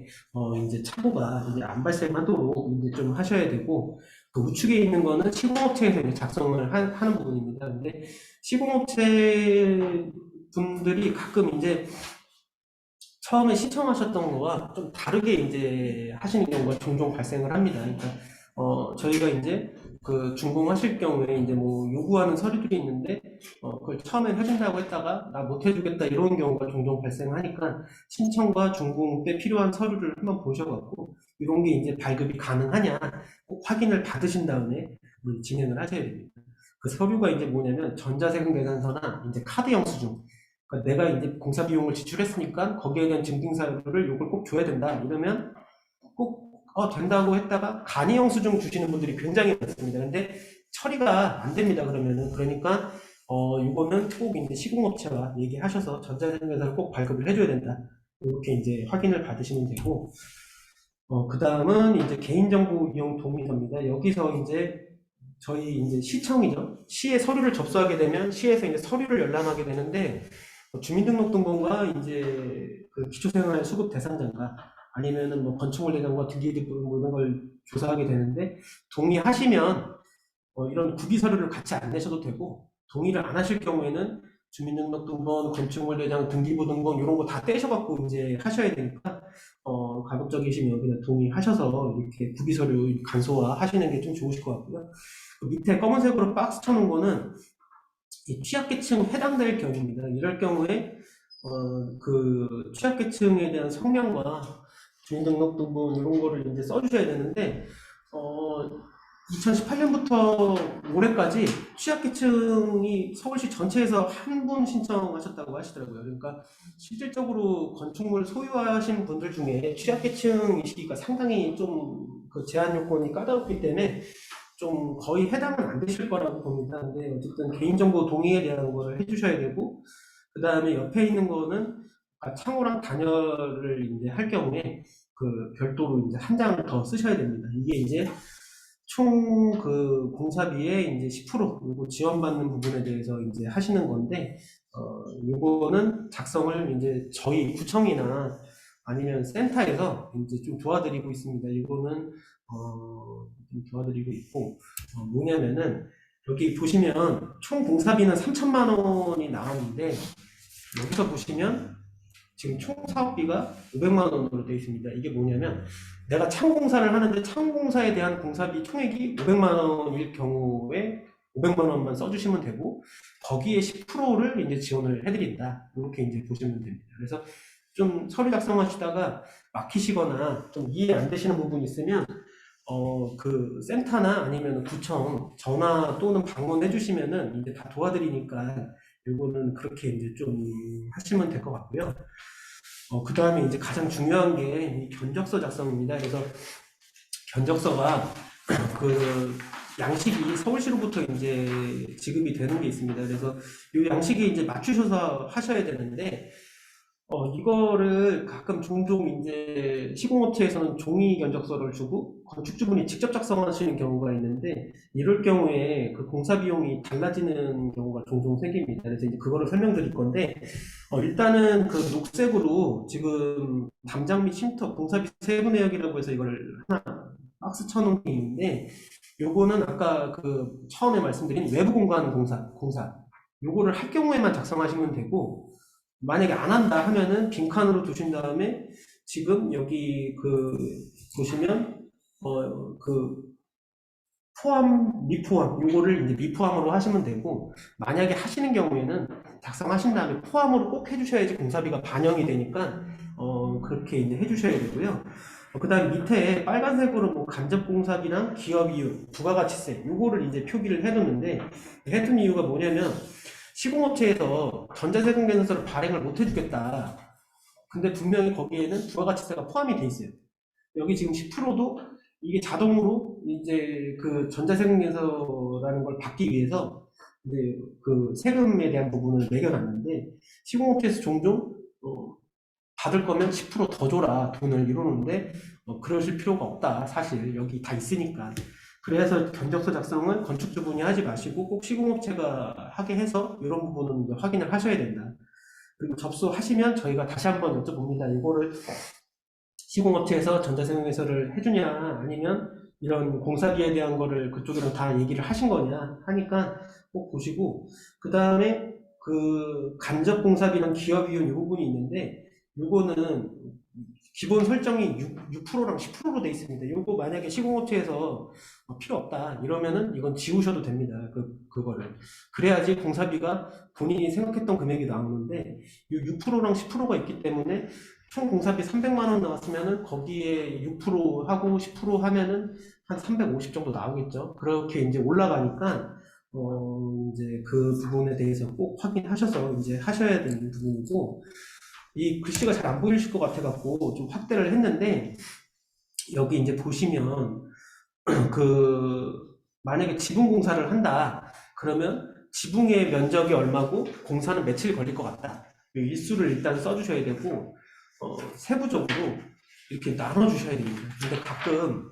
이제 착오가 이제 안 발생하도록 이제 좀 하셔야 되고, 그 우측에 있는 거는 시공업체에서 이제 작성을 하는 부분입니다. 근데 시공업체 분들이 가끔 이제 처음에 신청하셨던 거와 좀 다르게 이제 하시는 경우가 종종 발생을 합니다. 그러니까 저희가 이제 그 준공하실 경우에 이제 뭐 요구하는 서류들이 있는데 그걸 처음엔 해준다고 했다가 나 못 해주겠다 이런 경우가 종종 발생하니까 신청과 준공 때 필요한 서류를 한번 보셔갖고 이런 게 이제 발급이 가능하냐 꼭 확인을 받으신 다음에 진행을 하셔야 됩니다. 그 서류가 이제 뭐냐면 전자세금 계산서나 이제 카드 영수증. 그러니까 내가 이제 공사 비용을 지출했으니까 거기에 대한 증빙 사유를 요걸 꼭 줘야 된다. 이러면 꼭 된다고 했다가 간이 영수증 주시는 분들이 굉장히 많습니다. 근데 처리가 안 됩니다. 그러면은 그러니까 이거는 꼭 이제 시공업체와 얘기하셔서 전자세금계산을 꼭 발급을 해줘야 된다. 이렇게 이제 확인을 받으시면 되고, 그 다음은 이제 개인정보 이용 동의서입니다. 여기서 이제 저희 이제 시청이죠. 시에 서류를 접수하게 되면 시에서 이제 서류를 열람하게 되는데 주민등록등본과 이제 그 기초생활수급 대상자인가 아니면은 뭐 건축물대장과 등기부등 뭐 이런 걸 조사하게 되는데 동의하시면 이런 구비 서류를 같이 안 내셔도 되고 동의를 안 하실 경우에는 주민등록등본, 건축물대장, 등기부등본 이런 거 다 떼셔갖고 이제 하셔야 되니까 가급적이시면 그냥 동의하셔서 이렇게 구비 서류 간소화 하시는 게 좀 좋으실 것 같고요. 그 밑에 검은색으로 박스 쳐놓은 거는 이 취약계층 해당될 경우입니다. 이럴 경우에 그 취약계층에 대한 성명과 주민등록등본 이런 거를 이제 써주셔야 되는데 2018년부터 올해까지 취약계층이 서울시 전체에서 한 분 신청하셨다고 하시더라고요. 그러니까 실질적으로 건축물 소유하신 분들 중에 취약계층이시기가 상당히 좀 그 제한 요건이 까다롭기 때문에 좀 거의 해당은 안 되실 거라고 봅니다. 근데 어쨌든 개인정보 동의에 대한 거를 해주셔야 되고, 그 다음에 옆에 있는 거는 창호랑 단열을 이제 할 경우에 그 별도로 이제 한 장을 더 쓰셔야 됩니다. 이게 이제 총 그 공사비의 이제 10% 요거 지원받는 부분에 대해서 이제 하시는 건데, 요거는 작성을 이제 저희 구청이나 아니면 센터에서 이제 좀 도와드리고 있습니다. 이거는 좀 도와드리고 있고, 뭐냐면은 여기 보시면 총 공사비는 3천만 원이 나왔는데 여기서 보시면 지금 총 사업비가 500만 원으로 되어 있습니다. 이게 뭐냐면 내가 창공사를 하는데 창공사에 대한 공사비 총액이 500만 원일 경우에 500만 원만 써주시면 되고 거기에 10%를 이제 지원을 해드린다. 이렇게 이제 보시면 됩니다. 그래서 좀 서류 작성하시다가 막히시거나 좀 이해 안 되시는 부분이 있으면 그 센터나 아니면 구청 전화 또는 방문해 주시면은 이제 다 도와드리니까 이거는 그렇게 이제 좀 하시면 될 것 같고요. 그 다음에 이제 가장 중요한 게 이 견적서 작성입니다. 그래서 견적서가 그 양식이 서울시로부터 이제 지급이 되는 게 있습니다. 그래서 이 양식이 이제 맞추셔서 하셔야 되는데 이거를 가끔 종종 이제 시공업체에서는 종이 견적서를 주고 건축주분이 직접 작성하시는 경우가 있는데 이럴 경우에 그 공사 비용이 달라지는 경우가 종종 생깁니다. 그래서 이제 그거를 설명드릴 건데 일단은 그 녹색으로 지금 담장 및 쉼터 공사비 세부 내역이라고 해서 이걸 하나 박스 쳐놓은 게 있는데 요거는 아까 그 처음에 말씀드린 외부 공간 공사 요거를 할 경우에만 작성하시면 되고 만약에 안 한다 하면은 빈칸으로 두신 다음에 지금 여기 그 보시면 그 포함 미포함 요거를 이제 미포함으로 하시면 되고 만약에 하시는 경우에는 작성하신 다음에 포함으로 꼭 해주셔야지 공사비가 반영이 되니까 그렇게 이제 해주셔야 되고요. 그다음 밑에 빨간색으로 뭐 간접공사비랑 기업이윤, 부가가치세 요거를 이제 표기를 해놓는데 해둔 이유가 뭐냐면 시공업체에서 전자세금 계산서를 발행을 못 해주겠다. 근데 분명히 거기에는 부가가치세가 포함이 돼 있어요. 여기 지금 10%도 이게 자동으로 이제 그 전자세금계서라는 걸 받기 위해서 이제 그 세금에 대한 부분을 매겨놨는데 시공업체에서 종종 받을 거면 10%더 줘라 돈을 이러는데 그러실 필요가 없다. 사실 여기 다 있으니까. 그래서 견적서 작성은 건축주분이 하지 마시고 꼭 시공업체가 하게 해서 이런 부분은 이제 확인을 하셔야 된다. 그리고 접수하시면 저희가 다시 한번 여쭤봅니다. 이거를 시공업체에서 전자세금회사를 해주냐 아니면 이런 공사비에 대한 거를 그쪽이랑 다 얘기를 하신 거냐 하니까 꼭 보시고 그 다음에 그 간접공사비랑 기업이윤 이 부분이 있는데 요거는 기본 설정이 6%랑 10%로 돼 있습니다. 요거 만약에 시공업체에서 필요 없다 이러면은 이건 지우셔도 됩니다. 그거를 그래야지 공사비가 본인이 생각했던 금액이 나오는데 이 6%랑 10%가 있기 때문에 총 공사비 300만 원 나왔으면은 거기에 6% 하고 10% 하면은 한 350 정도 나오겠죠. 그렇게 이제 올라가니까 이제 그 부분에 대해서 꼭 확인하셔서 이제 하셔야 되는 부분이고 이 글씨가 잘 안 보이실 것 같아 갖고 좀 확대를 했는데 여기 이제 보시면 그 만약에 지붕 공사를 한다 그러면 지붕의 면적이 얼마고 공사는 며칠 걸릴 것 같다. 이 일수를 일단 써주셔야 되고 세부적으로 이렇게 나눠주셔야 됩니다. 근데 가끔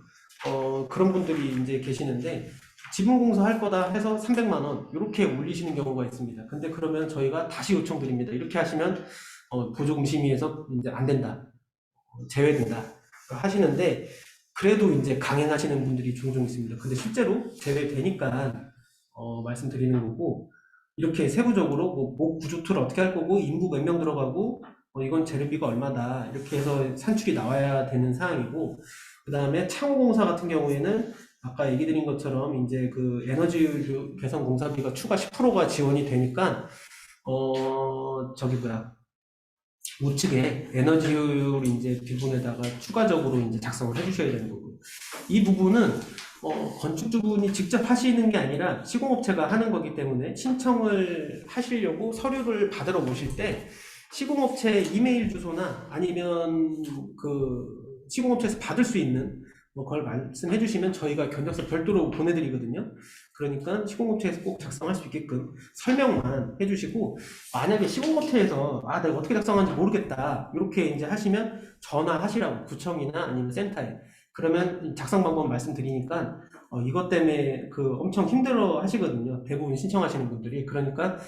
그런 분들이 이제 계시는데 지분 공사할 거다 해서 300만 원 이렇게 올리시는 경우가 있습니다. 근데 그러면 저희가 다시 요청드립니다. 이렇게 하시면 보조금 심의에서 이제 안 된다, 제외된다 하시는데 그래도 이제 강행하시는 분들이 종종 있습니다. 근데 실제로 제외되니까 말씀드리는 거고 이렇게 세부적으로 뭐 구조투를 어떻게 할 거고 인부 몇 명 들어가고 이건 재료비가 얼마다 이렇게 해서 산출이 나와야 되는 사항이고 그 다음에 창호공사 같은 경우에는 아까 얘기 드린 것처럼 이제 그 에너지 개선 공사비가 추가 10%가 지원이 되니까 저기 뭐야 우측에 에너지 효율 이제 부분에다가 추가적으로 이제 작성을 해주셔야 되는 거고 이 부분은 건축주분이 직접 하시는 게 아니라 시공업체가 하는 거기 때문에 신청을 하시려고 서류를 받으러 오실 때 시공업체 이메일 주소나 아니면 그 시공업체에서 받을 수 있는 그걸 말씀해 주시면 저희가 견적서 별도로 보내드리거든요. 그러니까 시공업체에서 꼭 작성할 수 있게끔 설명만 해주시고 만약에 시공업체에서 내가 어떻게 작성하는지 모르겠다 이렇게 이제 하시면 전화하시라고 구청이나 아니면 센터에 그러면 작성 방법 말씀드리니까 이것 때문에 그 엄청 힘들어 하시거든요. 대부분 신청하시는 분들이. 그러니까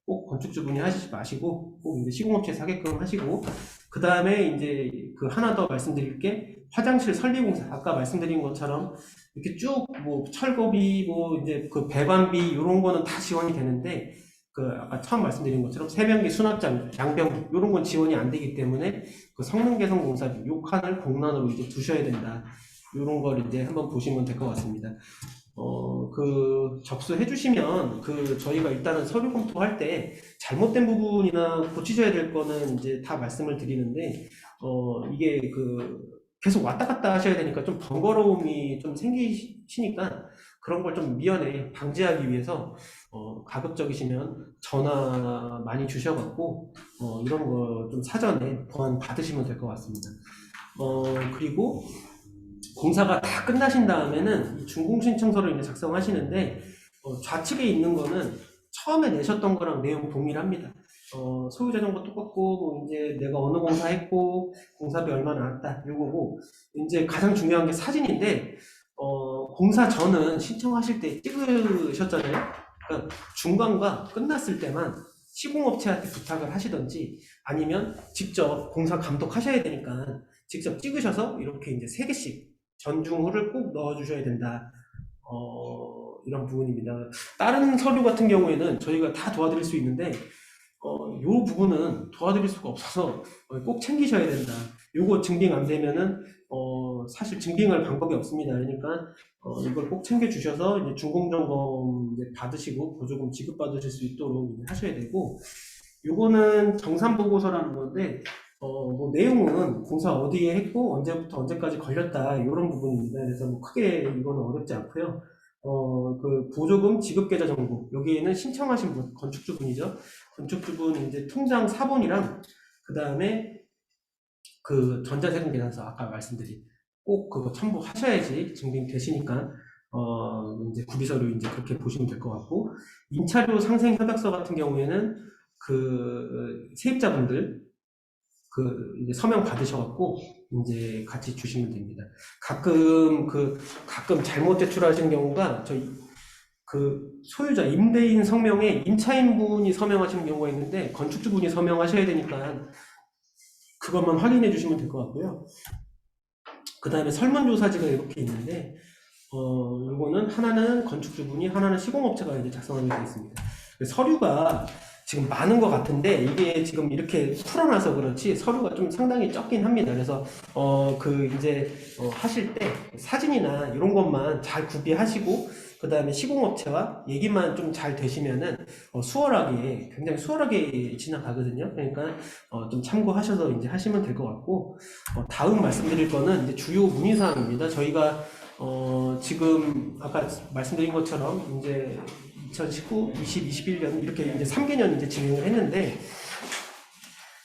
꼭 건축주분이 하시지 마시고 꼭 이제 시공업체에서 하게끔 하시고 그 다음에 이제 그 하나 더 말씀드릴 게 화장실 설비공사 아까 말씀드린 것처럼 이렇게 쭉 뭐 철거비 뭐 이제 그 배관비 이런 거는 다 지원이 되는데 그 아까 처음 말씀드린 것처럼 세면기 수납장 양변기 이런 건 지원이 안 되기 때문에 그 성능 개선 공사비 요 칸을 공란으로 이제 두셔야 된다. 이런 걸 이제 한번 보시면 될 것 같습니다. 그 접수해 주시면 그 저희가 일단은 서류 검토할 때 잘못된 부분이나 고치셔야 될 거는 이제 다 말씀을 드리는데 이게 그 계속 왔다 갔다 하셔야 되니까 좀 번거로움이 좀 생기시니까 그런 걸 좀 미연에 방지하기 위해서 가급적이시면 전화 많이 주셔갖고 이런 거 좀 사전에 보완 받으시면 될 것 같습니다. 그리고 공사가 다 끝나신 다음에는 준공신청서를 이제 작성하시는데 좌측에 있는 거는 처음에 내셨던 거랑 내용 동일합니다. 소유자 정보 똑같고 뭐 이제 내가 어느 공사 했고 공사비 얼마 나왔다 이거고 이제 가장 중요한 게 사진인데 공사 전은 신청하실 때 찍으셨잖아요. 그러니까 중간과 끝났을 때만 시공업체한테 부탁을 하시던지 아니면 직접 공사 감독하셔야 되니까 직접 찍으셔서 이렇게 이제 3개씩 전중후를 꼭 넣어주셔야 된다. 이런 부분입니다. 다른 서류 같은 경우에는 저희가 다 도와드릴 수 있는데 이 부분은 도와드릴 수가 없어서 꼭 챙기셔야 된다. 요거 증빙 안 되면은 사실 증빙할 방법이 없습니다. 그러니까 이걸 꼭 챙겨주셔서 이제 준공점검 이제 받으시고 보조금 지급받으실 수 있도록 하셔야 되고 요거는 정산보고서라는 건데 뭐 내용은 공사 어디에 했고 언제부터 언제까지 걸렸다 이런 부분입니다. 그래서 뭐 크게 이거는 어렵지 않고요. 그 보조금 지급 계좌 정보 여기에는 신청하신 분 건축주분이죠. 건축주분 이제 통장 사본이랑 그 다음에 그 전자세금 계산서 아까 말씀드린 꼭 그거 첨부하셔야지 증빙되시니까 이제 구비서류 이제 그렇게 보시면 될 것 같고 임차료 상생 협약서 같은 경우에는 그 세입자분들 그 이제 서명 받으셔갖고 이제 같이 주시면 됩니다. 가끔 잘못 제출하시는 경우가 저희 그 소유자 임대인 성명에 임차인분이 서명하시는 경우가 있는데 건축주분이 서명하셔야 되니까 그것만 확인해 주시면 될 것 같고요. 그 다음에 설문조사지가 이렇게 있는데 요거는 하나는 건축주분이 하나는 시공업체가 이제 작성하게 되어 있습니다. 서류가 지금 많은 것 같은데 이게 지금 이렇게 풀어놔서 그렇지 서류가 좀 상당히 적긴 합니다. 그래서 하실 때 사진이나 이런 것만 잘 구비하시고 그 다음에 시공업체와 얘기만 좀 잘 되시면은 굉장히 수월하게 지나가거든요. 그러니까 좀 참고하셔서 이제 하시면 될 것 같고 다음 말씀드릴 거는 이제 주요 문의사항입니다. 저희가 지금 아까 말씀드린 것처럼 이제 2019, 20, 21년 이렇게 이제 3개년 이제 진행을 했는데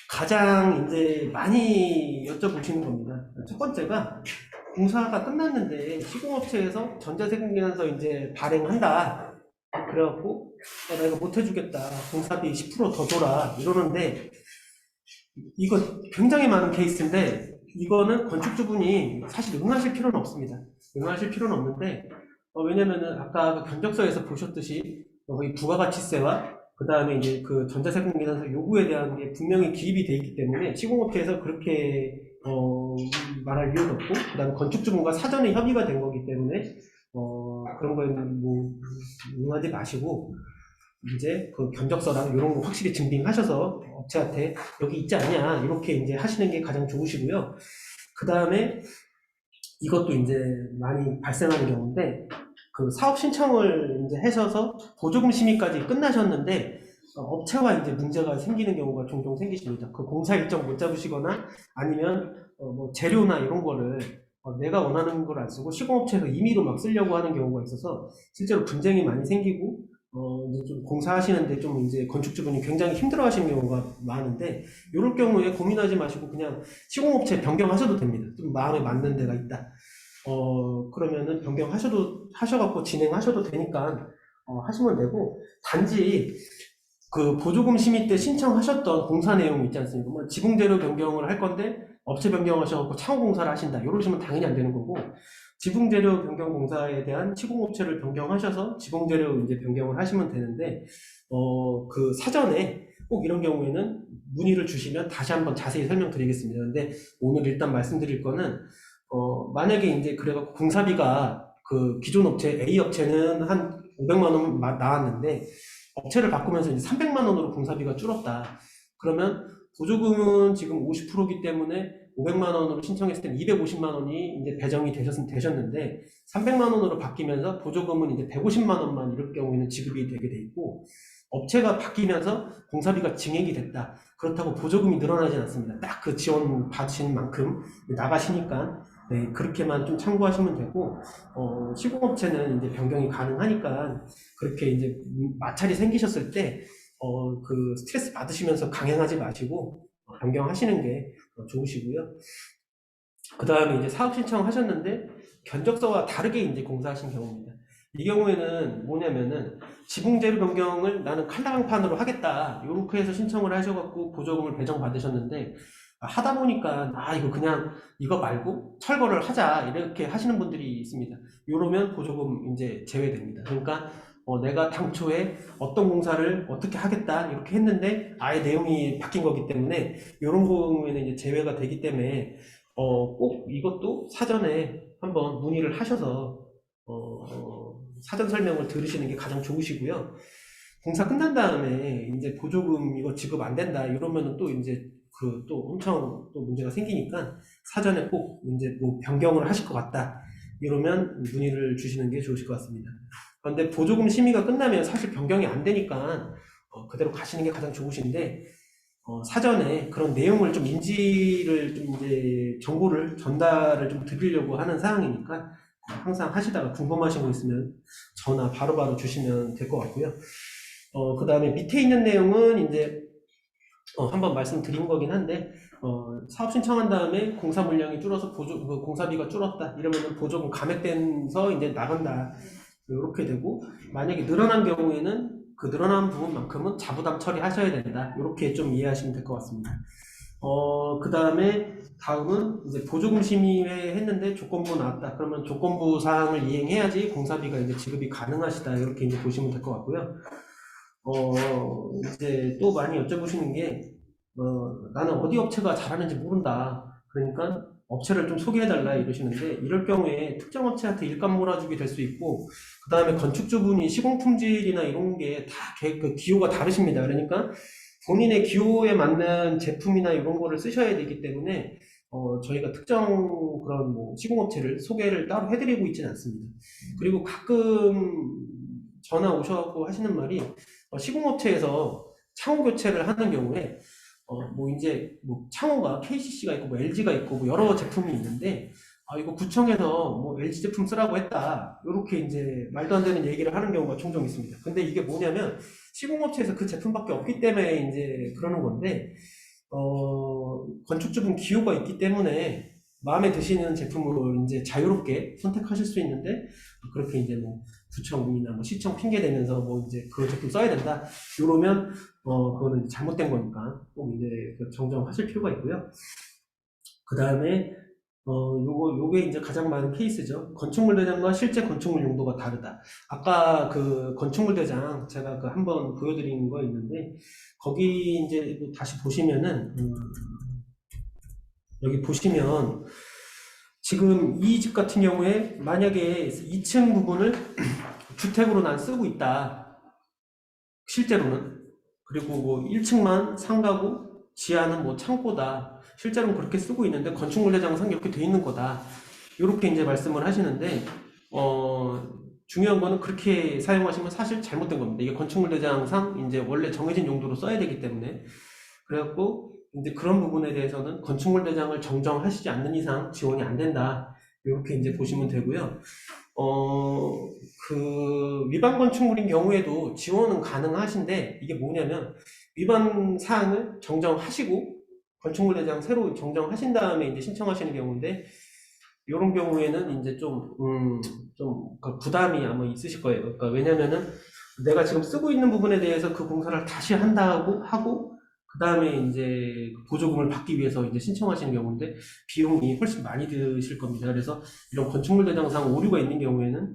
가장 이제 많이 여쭤보시는 겁니다. 첫 번째가 공사가 끝났는데 시공업체에서 전자세금계산서 이제 발행한다. 그래갖고 나 이거 못 해주겠다. 공사비 10%더 줘라 이러는데 이거 굉장히 많은 케이스인데 이거는 건축주분이 사실 응하실 필요는 없습니다. 응하실 필요는 없는데 왜냐면은 아까 그 견적서에서 보셨듯이 거의 부가가치세와 그 다음에 이제 그 전자세금 계산서 요구에 대한 게 분명히 기입이 돼 있기 때문에 시공업체에서 그렇게 말할 이유도 없고 그 다음에 건축주분과 사전에 협의가 된 거기 때문에 그런 거에는 뭐 응하지 마시고 이제 그 견적서랑 이런 거 확실히 증빙하셔서 업체한테 여기 있지 않냐 이렇게 이제 하시는 게 가장 좋으시고요. 그 다음에 이것도 이제 많이 발생하는 경우인데 그 사업 신청을 이제 하셔서 보조금 심의까지 끝나셨는데 업체와 이제 문제가 생기는 경우가 종종 생기십니다. 그 공사 일정 못 잡으시거나 아니면 뭐 재료나 이런 거를 내가 원하는 걸 안 쓰고 시공업체에서 임의로 막 쓰려고 하는 경우가 있어서 실제로 분쟁이 많이 생기고 이제 좀 공사하시는데 좀 이제 건축주분이 굉장히 힘들어하시는 경우가 많은데 이럴 경우에 고민하지 마시고 그냥 시공업체 변경하셔도 됩니다. 좀 마음에 맞는 데가 있다. 그러면은 하셔갖고 진행하셔도 되니까 하시면 되고 단지 그 보조금 심의 때 신청하셨던 공사 내용 있지 않습니까? 뭐 지붕재료 변경을 할 건데 업체 변경하셔갖고 창호 공사를 하신다. 이러시면 당연히 안 되는 거고 지붕재료 변경 공사에 대한 시공업체를 변경하셔서 지붕재료 이제 변경을 하시면 되는데 그 사전에 꼭 이런 경우에는 문의를 주시면 다시 한번 자세히 설명드리겠습니다. 근데 오늘 일단 말씀드릴 거는 만약에 이제 그래갖고 공사비가 그 기존 업체 A 업체는 한 500만 원 나왔는데 업체를 바꾸면서 이제 300만 원으로 공사비가 줄었다. 그러면 보조금은 지금 50%이기 때문에 500만 원으로 신청했을 때 250만 원이 이제 배정이 되셨는데 300만 원으로 바뀌면서 보조금은 이제 150만 원만 이럴 경우에는 지급이 되게 돼 있고 업체가 바뀌면서 공사비가 증액이 됐다. 그렇다고 보조금이 늘어나진 않습니다. 딱 그 지원 받으신 만큼 나가시니까 네, 그렇게만 좀 참고하시면 되고 시공업체는 이제 변경이 가능하니까 그렇게 이제 마찰이 생기셨을 때 그 스트레스 받으시면서 강행하지 마시고 변경하시는 게 좋으시고요. 그 다음에 이제 사업 신청하셨는데 견적서와 다르게 이제 공사하신 경우입니다. 이 경우에는 뭐냐면은 지붕재료 변경을 나는 칼라강판으로 하겠다 이렇게 해서 신청을 하셔갖고 보조금을 배정받으셨는데 하다 보니까 이거 그냥 이거 말고 철거를 하자 이렇게 하시는 분들이 있습니다. 이러면 보조금 이제 제외됩니다. 그러니까 내가 당초에 어떤 공사를 어떻게 하겠다 이렇게 했는데 아예 내용이 바뀐 거기 때문에 이런 경우에는 이제 제외가 되기 때문에 꼭 이것도 사전에 한번 문의를 하셔서 사전 설명을 들으시는 게 가장 좋으시고요. 공사 끝난 다음에 이제 보조금 이거 지급 안 된다 이러면은 또 이제 그 또 엄청 또 문제가 생기니까 사전에 꼭 이제 뭐 변경을 하실 것 같다 이러면 문의를 주시는 게 좋으실 것 같습니다. 그런데 보조금 심의가 끝나면 사실 변경이 안 되니까 그대로 가시는 게 가장 좋으신데 사전에 그런 내용을 좀 인지를 좀 이제 정보를 전달을 좀 드리려고 하는 사항이니까 항상 하시다가 궁금하신 거 있으면 전화 바로바로 주시면 될 것 같고요. 그 다음에 밑에 있는 내용은 이제 한번 말씀드린 거긴 한데 사업 신청한 다음에 공사 물량이 줄어서 그 공사비가 줄었다 이러면은 보조금 감액돼서 이제 나간다 이렇게 되고, 만약에 늘어난 경우에는 그 늘어난 부분만큼은 자부담 처리하셔야 된다 이렇게 좀 이해하시면 될 것 같습니다. 그 다음에 다음은 이제 보조금 심의회 했는데 조건부 나왔다 그러면 조건부 사항을 이행해야지 공사비가 이제 지급이 가능하시다 이렇게 이제 보시면 될 것 같고요. 이제 또 많이 여쭤보시는 게, 나는 어디 업체가 잘하는지 모른다. 그러니까 업체를 좀 소개해달라 이러시는데, 이럴 경우에 특정 업체한테 일감 몰아주게 될 수 있고, 그 다음에 건축주분이 시공품질이나 이런 게 다 그 기호가 다르십니다. 그러니까 본인의 기호에 맞는 제품이나 이런 거를 쓰셔야 되기 때문에, 저희가 특정 그런 뭐 시공업체를 소개를 따로 해드리고 있지는 않습니다. 그리고 가끔 전화 오셔갖고 하시는 말이, 시공업체에서 창호 교체를 하는 경우에 뭐 이제 뭐 창호가 KCC가 있고 뭐 LG가 있고 뭐 여러 제품이 있는데, 이거 구청에서 뭐 LG 제품 쓰라고 했다 이렇게 이제 말도 안 되는 얘기를 하는 경우가 종종 있습니다. 근데 이게 뭐냐면 시공업체에서 그 제품밖에 없기 때문에 이제 그러는 건데, 건축주분 기호가 있기 때문에 마음에 드시는 제품으로 이제 자유롭게 선택하실 수 있는데, 그렇게 이제 뭐 구청이나 뭐 시청 핑계 대면서 뭐 이제 그 제품 써야 된다 이러면 그거는 잘못된 거니까 꼭 이제 그 정정하실 필요가 있고요. 그 다음에 요게 이제 가장 많은 케이스죠. 건축물 대장과 실제 건축물 용도가 다르다. 아까 그 건축물 대장 제가 그 한번 보여드린 거 있는데, 거기 이제 다시 보시면은 여기 보시면 지금 이 집 같은 경우에 만약에 2층 부분을 주택으로 난 쓰고 있다. 실제로는. 그리고 뭐 1층만 상가고 지하는 뭐 창고다. 실제로는 그렇게 쓰고 있는데 건축물 대장상 이렇게 돼 있는 거다. 이렇게 이제 말씀을 하시는데, 중요한 거는 그렇게 사용하시면 사실 잘못된 겁니다. 이게 건축물 대장상 이제 원래 정해진 용도로 써야 되기 때문에. 그래갖고 이제 그런 부분에 대해서는 건축물 대장을 정정하시지 않는 이상 지원이 안 된다. 이렇게 이제 보시면 되고요. 그 위반 건축물인 경우에도 지원은 가능하신데, 이게 뭐냐면 위반 사항을 정정하시고 건축물 대장 새로 정정하신 다음에 이제 신청하시는 경우인데, 이런 경우에는 이제 좀 부담이 아마 있으실 거예요. 그러니까 왜냐면은 내가 지금 쓰고 있는 부분에 대해서 그 공사를 다시 한다고 하고, 그 다음에 이제 보조금을 받기 위해서 이제 신청하시는 경우인데 비용이 훨씬 많이 드실 겁니다. 그래서 이런 건축물 대장상 오류가 있는 경우에는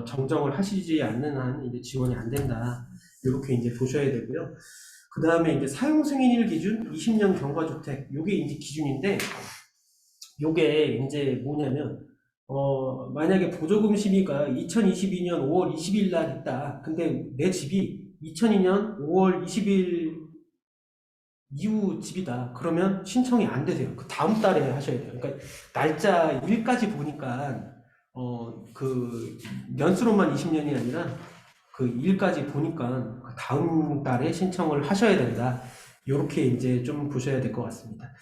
정정을 하시지 않는 한 이제 지원이 안 된다. 이렇게 이제 보셔야 되고요. 그 다음에 이제 사용 승인일 기준 20년 경과주택, 요게 이제 기준인데, 요게 이제 뭐냐면, 만약에 보조금 심의가 2022년 5월 20일 날 있다. 근데 내 집이 2002년 5월 20일 이후 집이다. 그러면 신청이 안 되세요. 그 다음 달에 하셔야 돼요. 그러니까 날짜 일까지 보니까, 그 연수로만 20년이 아니라 그 일까지 보니까 그 다음 달에 신청을 하셔야 된다. 이렇게 이제 좀 보셔야 될 것 같습니다.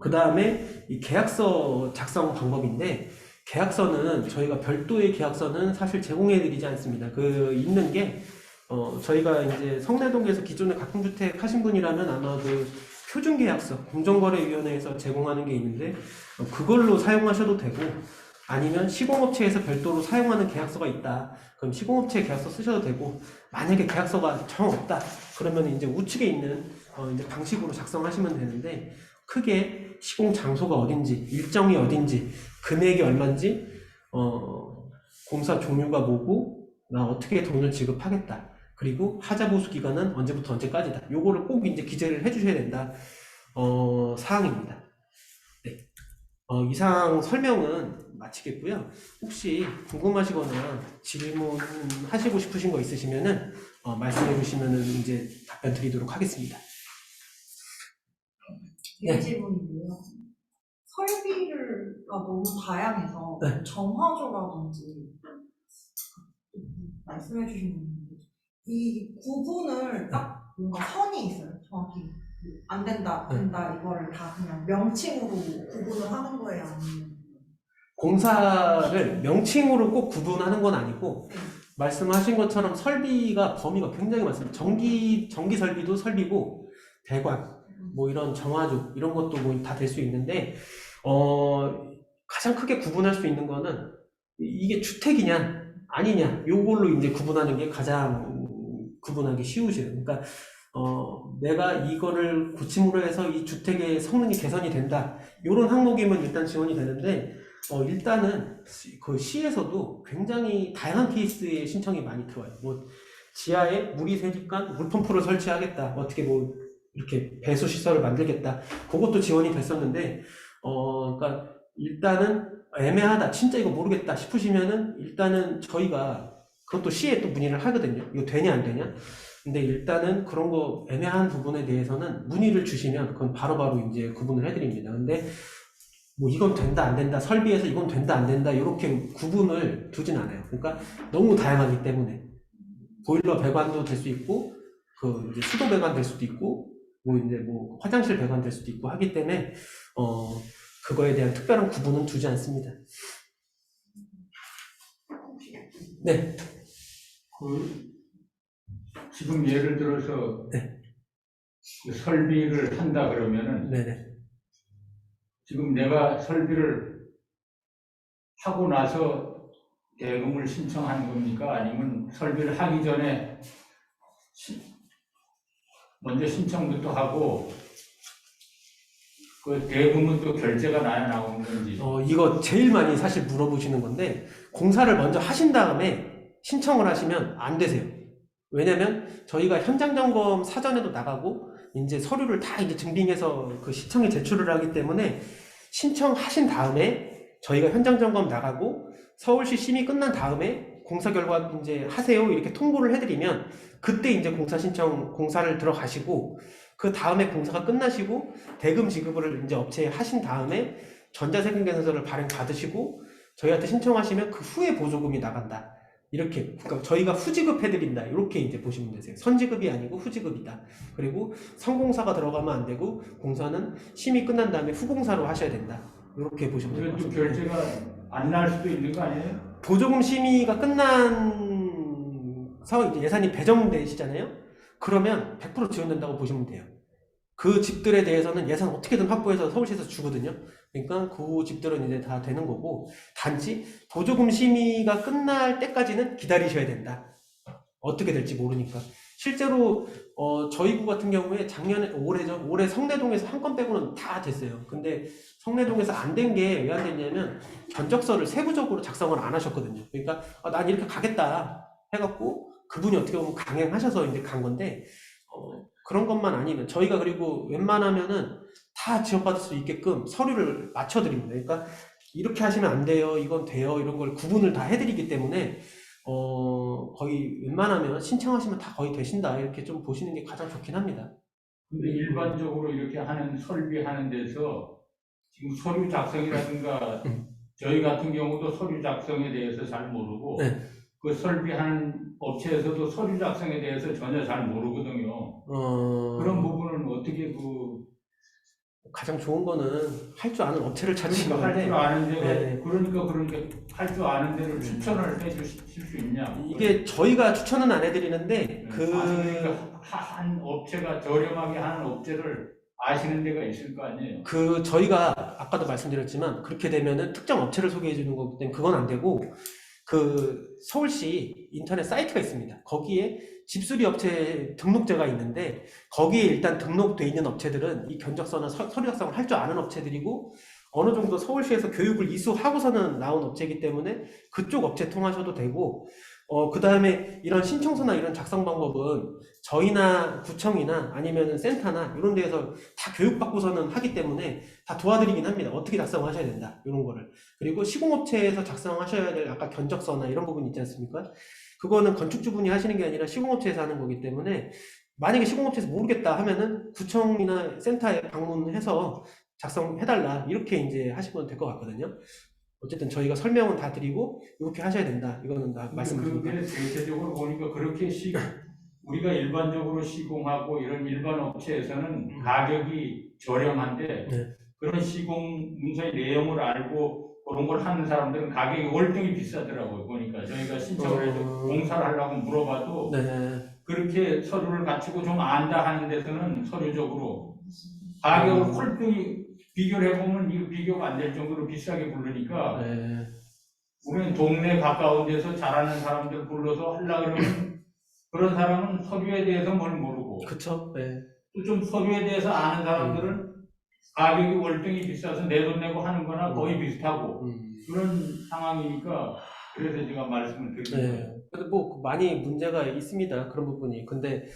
그 다음에 이 계약서 작성 방법인데, 계약서는 저희가 별도의 계약서는 사실 제공해 드리지 않습니다. 그 있는 게, 저희가 이제 성내동에서 기존에 가kum주택 하신 분이라면 아마 그 표준계약서, 공정거래위원회에서 제공하는 게 있는데, 그걸로 사용하셔도 되고, 아니면 시공업체에서 별도로 사용하는 계약서가 있다. 그럼 시공업체 계약서 쓰셔도 되고, 만약에 계약서가 정 없다. 그러면 이제 우측에 있는 이제 방식으로 작성하시면 되는데, 크게 시공 장소가 어딘지, 일정이 어딘지, 금액이 얼마인지, 공사 종류가 뭐고, 나 어떻게 돈을 지급하겠다. 그리고 하자 보수 기간은 언제부터 언제까지다. 요거를 꼭 이제 기재를 해주셔야 된다. 사항입니다. 네. 이상 설명은 마치겠고요. 혹시 궁금하시거나 질문하시고 싶으신 거 있으시면은 말씀해 주시면은 이제 답변 드리도록 하겠습니다. 네. 질문인데요. 설비가 너무 다양해서 네. 정화조라든지 말씀해 주신 이 구분을 딱 뭔가 선이 있어요. 정확히 안 된다, 된다 이거를 다 그냥 명칭으로 구분을 하는 거예요. 아니면 공사를 명칭으로 꼭 구분하는 건 아니고 말씀하신 것처럼 설비가 범위가 굉장히 많습니다. 전기 설비도 설비고 배관 뭐 이런 정화조 이런 것도 뭐 다 될 수 있는데 가장 크게 구분할 수 있는 거는 이게 주택이냐 아니냐 요걸로 이제 구분하는 게 가장 구분하기 쉬우세요. 그러니까 내가 이거를 고침으로 해서 이 주택의 성능이 개선이 된다. 이런 항목이면 일단 지원이 되는데 일단은 그 시에서도 굉장히 다양한 케이스의 신청이 많이 들어와요. 뭐 지하에 물이 새니까 물펌프를 설치하겠다. 어떻게 뭐 이렇게 배수 시설을 만들겠다. 그것도 지원이 됐었는데 그러니까 일단은 애매하다. 진짜 이거 모르겠다 싶으시면은 일단은 저희가 그것도 시에 또 문의를 하거든요. 이거 되냐 안 되냐. 근데 일단은 그런 거 애매한 부분에 대해서는 문의를 주시면 그건 바로바로 이제 구분을 해드립니다. 근데 뭐 이건 된다 안 된다 설비에서 이건 된다 안 된다 이렇게 구분을 두진 않아요. 그러니까 너무 다양하기 때문에 보일러 배관도 될 수 있고 그 이제 수도 배관 될 수도 있고 뭐 이제 뭐 화장실 배관 될 수도 있고 하기 때문에 그거에 대한 특별한 구분은 두지 않습니다. 네. 지금 예를 들어서 네. 그 설비를 한다 그러면은 네네. 지금 내가 설비를 하고 나서 대금을 신청하는 겁니까? 아니면 설비를 하기 전에 먼저 신청부터 하고 그 대금은 또 결제가 나야 나오는 건지. 이거 제일 많이 사실 물어보시는 건데 공사를 먼저 하신 다음에 신청을 하시면 안 되세요. 왜냐면 저희가 현장 점검 사전에도 나가고 이제 서류를 다 이제 증빙해서 그 시청에 제출을 하기 때문에 신청하신 다음에 저희가 현장 점검 나가고 서울시 심의 끝난 다음에 공사 결과 이제 하세요 이렇게 통보를 해드리면 그때 이제 공사를 들어가시고 그 다음에 공사가 끝나시고 대금 지급을 이제 업체에 하신 다음에 전자세금계산서를 발행 받으시고 저희한테 신청하시면 그 후에 보조금이 나간다. 이렇게 그러니까 저희가 후지급해드린다 이렇게 이제 보시면 되세요. 선지급이 아니고 후지급이다. 그리고 선공사가 들어가면 안 되고 공사는 심의 끝난 다음에 후공사로 하셔야 된다. 이렇게 보시면 돼요. 이건 또 결제가 안 날 수도 있는 거 아니에요? 보조금 심의가 끝난서 이제 예산이 배정되시잖아요. 그러면 100% 지원된다고 보시면 돼요. 그 집들에 대해서는 예산 어떻게든 확보해서 서울시에서 주거든요. 그러니까 그 집들은 이제 다 되는 거고 단지 보조금 심의가 끝날 때까지는 기다리셔야 된다. 어떻게 될지 모르니까. 실제로 저희 구 같은 경우에 작년에 올해 성내동에서 한 건 빼고는 다 됐어요. 근데 성내동에서 안 된 게 왜 안 됐냐면 견적서를 세부적으로 작성을 안 하셨거든요. 그러니까 난 이렇게 가겠다 해갖고 그분이 어떻게 보면 강행하셔서 이제 간 건데 그런 것만 아니면 저희가 그리고 웬만하면은 다 지원받을 수 있게끔 서류를 맞춰드립니다. 그러니까 이렇게 하시면 안 돼요, 이건 돼요, 이런 걸 구분을 다 해드리기 때문에 거의 웬만하면 신청하시면 다 거의 되신다 이렇게 좀 보시는 게 가장 좋긴 합니다. 근데 일반적으로 이렇게 하는 설비하는 데서 지금 서류 작성이라든가 저희 같은 경우도 서류 작성에 대해서 잘 모르고 네. 그 설비하는 업체에서도 서류 작성에 대해서 전혀 잘 모르거든요. 그런 부분은 어떻게 가장 좋은 거는 할 줄 아는 업체를 찾으시는 할 건데 줄 아는 데가 네. 그러니까 할 줄 아는 데를 추천을 해주실 수 있냐? 이게 저희가 추천은 안 해드리는데 그러니까 한 업체가 저렴하게 하는 업체를 아시는 데가 있을 거 아니에요. 저희가 아까도 말씀드렸지만 그렇게 되면은 특정 업체를 소개해 주는 거기 때문에 그건 안 되고 서울시 인터넷 사이트가 있습니다. 거기에 집수리 업체 등록제가 있는데 거기에 일단 등록돼 있는 업체들은 이 견적서나 서류 작성을 할 줄 아는 업체들이고 어느 정도 서울시에서 교육을 이수하고서는 나온 업체이기 때문에 그쪽 업체 통하셔도 되고 그 다음에 이런 신청서나 이런 작성 방법은 저희나 구청이나 아니면 센터나 이런 데에서 다 교육받고서는 하기 때문에 다 도와드리긴 합니다. 어떻게 작성하셔야 된다 이런 거를. 그리고 시공업체에서 작성하셔야 될 아까 견적서나 이런 부분 있지 않습니까? 그거는 건축주분이 하시는 게 아니라 시공업체에서 하는 거기 때문에 만약에 시공업체에서 모르겠다 하면은 구청이나 센터에 방문해서 작성해달라 이렇게 이제 하시면 될 것 같거든요. 어쨌든 저희가 설명은 다 드리고 이렇게 하셔야 된다. 이거는 다 말씀드립니다. 그게 대체적으로 보니까 그렇게 우리가 일반적으로 시공하고 이런 일반 업체에서는 가격이 저렴한데 네. 그런 시공 문서의 내용을 알고 그런 걸 하는 사람들은 가격이 월등히 비싸더라고요. 보니까 저희가 신청을 해서 공사를 하려고 물어봐도 네. 그렇게 서류를 갖추고 좀 안다 하는 데서는 서류적으로 가격을 콜등히 비교를 해보면 이거 비교가 안 될 정도로 비싸게 부르니까 네. 우리는 동네 가까운 데서 잘하는 사람들 불러서 하려고 그러면 그런 사람은 서류에 대해서 뭘 모르고 그쵸. 네. 또 좀 서류에 대해서 아는 사람들은 가격이 월등히 비싸서 내 돈 내고 하는 거나 거의 비슷하고 그런 상황이니까 그래서 제가 말씀을 드린 네. 거예요. 근데 뭐 많이 문제가 있습니다. 그런 부분이. 근데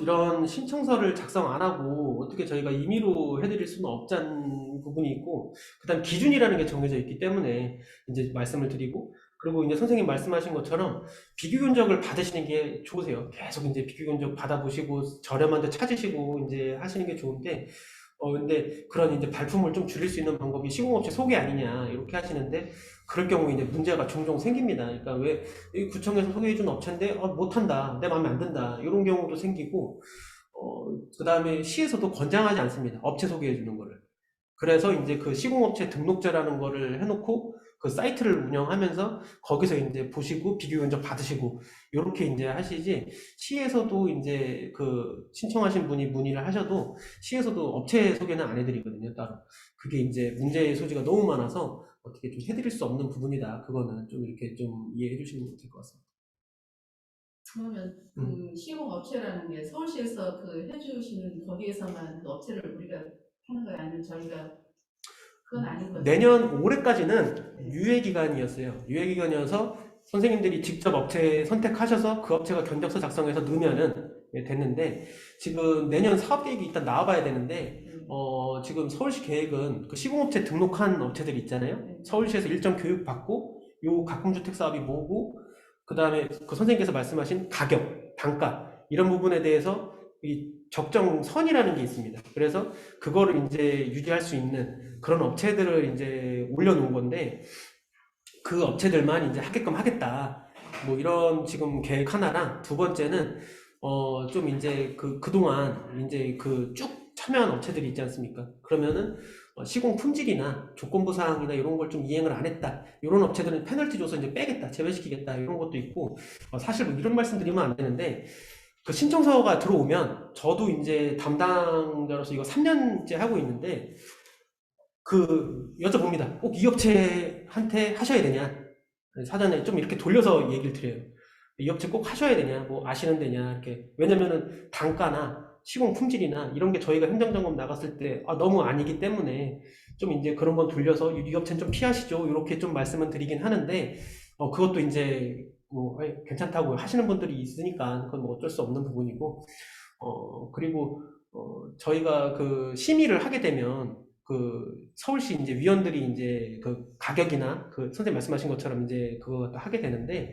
이런 신청서를 작성 안 하고 어떻게 저희가 임의로 해드릴 수는 없다는 부분이 있고, 그다음 기준이라는 게 정해져 있기 때문에 이제 말씀을 드리고, 그리고 이제 선생님 말씀하신 것처럼 비교 견적을 받으시는 게 좋으세요. 계속 이제 비교 견적 받아보시고 저렴한 데 찾으시고 이제 하시는 게 좋은데, 근데 그런 이제 발품을 좀 줄일 수 있는 방법이 시공업체 소개 아니냐 이렇게 하시는데, 그럴 경우 이제 문제가 종종 생깁니다. 그러니까 왜 이 구청에서 소개해준 업체인데 못한다, 내 마음에 안 든다 이런 경우도 생기고, 그 다음에 시에서도 권장하지 않습니다. 업체 소개해주는 거를. 그래서 이제 그 시공업체 등록제라는 거를 해놓고 그 사이트를 운영하면서 거기서 이제 보시고 비교 견적 받으시고 이렇게 이제 하시지, 시에서도 이제 그 신청하신 분이 문의를 하셔도 시에서도 업체 소개는 안 해드리거든요, 따로. 그게 이제 문제의 소지가 너무 많아서 어떻게 좀 해드릴 수 없는 부분이다. 그거는 좀 이렇게 좀 이해해 주시면 될 것 같습니다. 그러면 그 시공업체라는 게 서울시에서 그 해주시는 거기에서만 그 업체를 우리가 하는 거야? 아니면 저희가 그건 아닌 거죠? 내년 올해까지는 유예기간이었어요. 유예기간이어서 선생님들이 직접 업체 선택하셔서 그 업체가 견적서 작성해서 넣으면은 됐는데, 지금 내년 사업계획이 일단 나와봐야 되는데, 지금 서울시 계획은 그 시공업체 등록한 업체들이 있잖아요. 서울시에서 일정 교육 받고 요 가꿈주택 사업이 뭐고, 그 다음에 그 선생님께서 말씀하신 가격, 단가 이런 부분에 대해서 이 적정선이라는 게 있습니다. 그래서 그거를 이제 유지할 수 있는 그런 업체들을 이제 올려놓은 건데, 그 업체들만 이제 하게끔 하겠다. 뭐 이런 지금 계획 하나랑, 두 번째는 좀 이제 그동안 이제 그 쭉 참여한 업체들이 있지 않습니까? 그러면은 시공 품질이나 조건부 사항이나 이런 걸 좀 이행을 안 했다. 이런 업체들은 페널티 줘서 이제 빼겠다, 제외시키겠다 이런 것도 있고, 사실 뭐 이런 말씀 드리면 안 되는데, 그 신청서가 들어오면 저도 이제 담당자로서 이거 3년째 하고 있는데 여쭤봅니다. 꼭 이 업체한테 하셔야 되냐? 사전에 좀 이렇게 돌려서 얘기를 드려요. 이 업체 꼭 하셔야 되냐? 뭐 아시는 데냐? 이렇게. 왜냐면은 단가나 시공 품질이나 이런 게 저희가 행정점검 나갔을 때 너무 아니기 때문에 좀 이제 그런 건 돌려서 이 업체는 좀 피하시죠. 이렇게 좀 말씀은 드리긴 하는데, 그것도 이제 뭐 괜찮다고 하시는 분들이 있으니까 그건 뭐 어쩔 수 없는 부분이고, 그리고 저희가 그 심의를 하게 되면 그 서울시 이제 위원들이 이제 그 가격이나 그 선생님 말씀하신 것처럼 이제 그거 하게 되는데,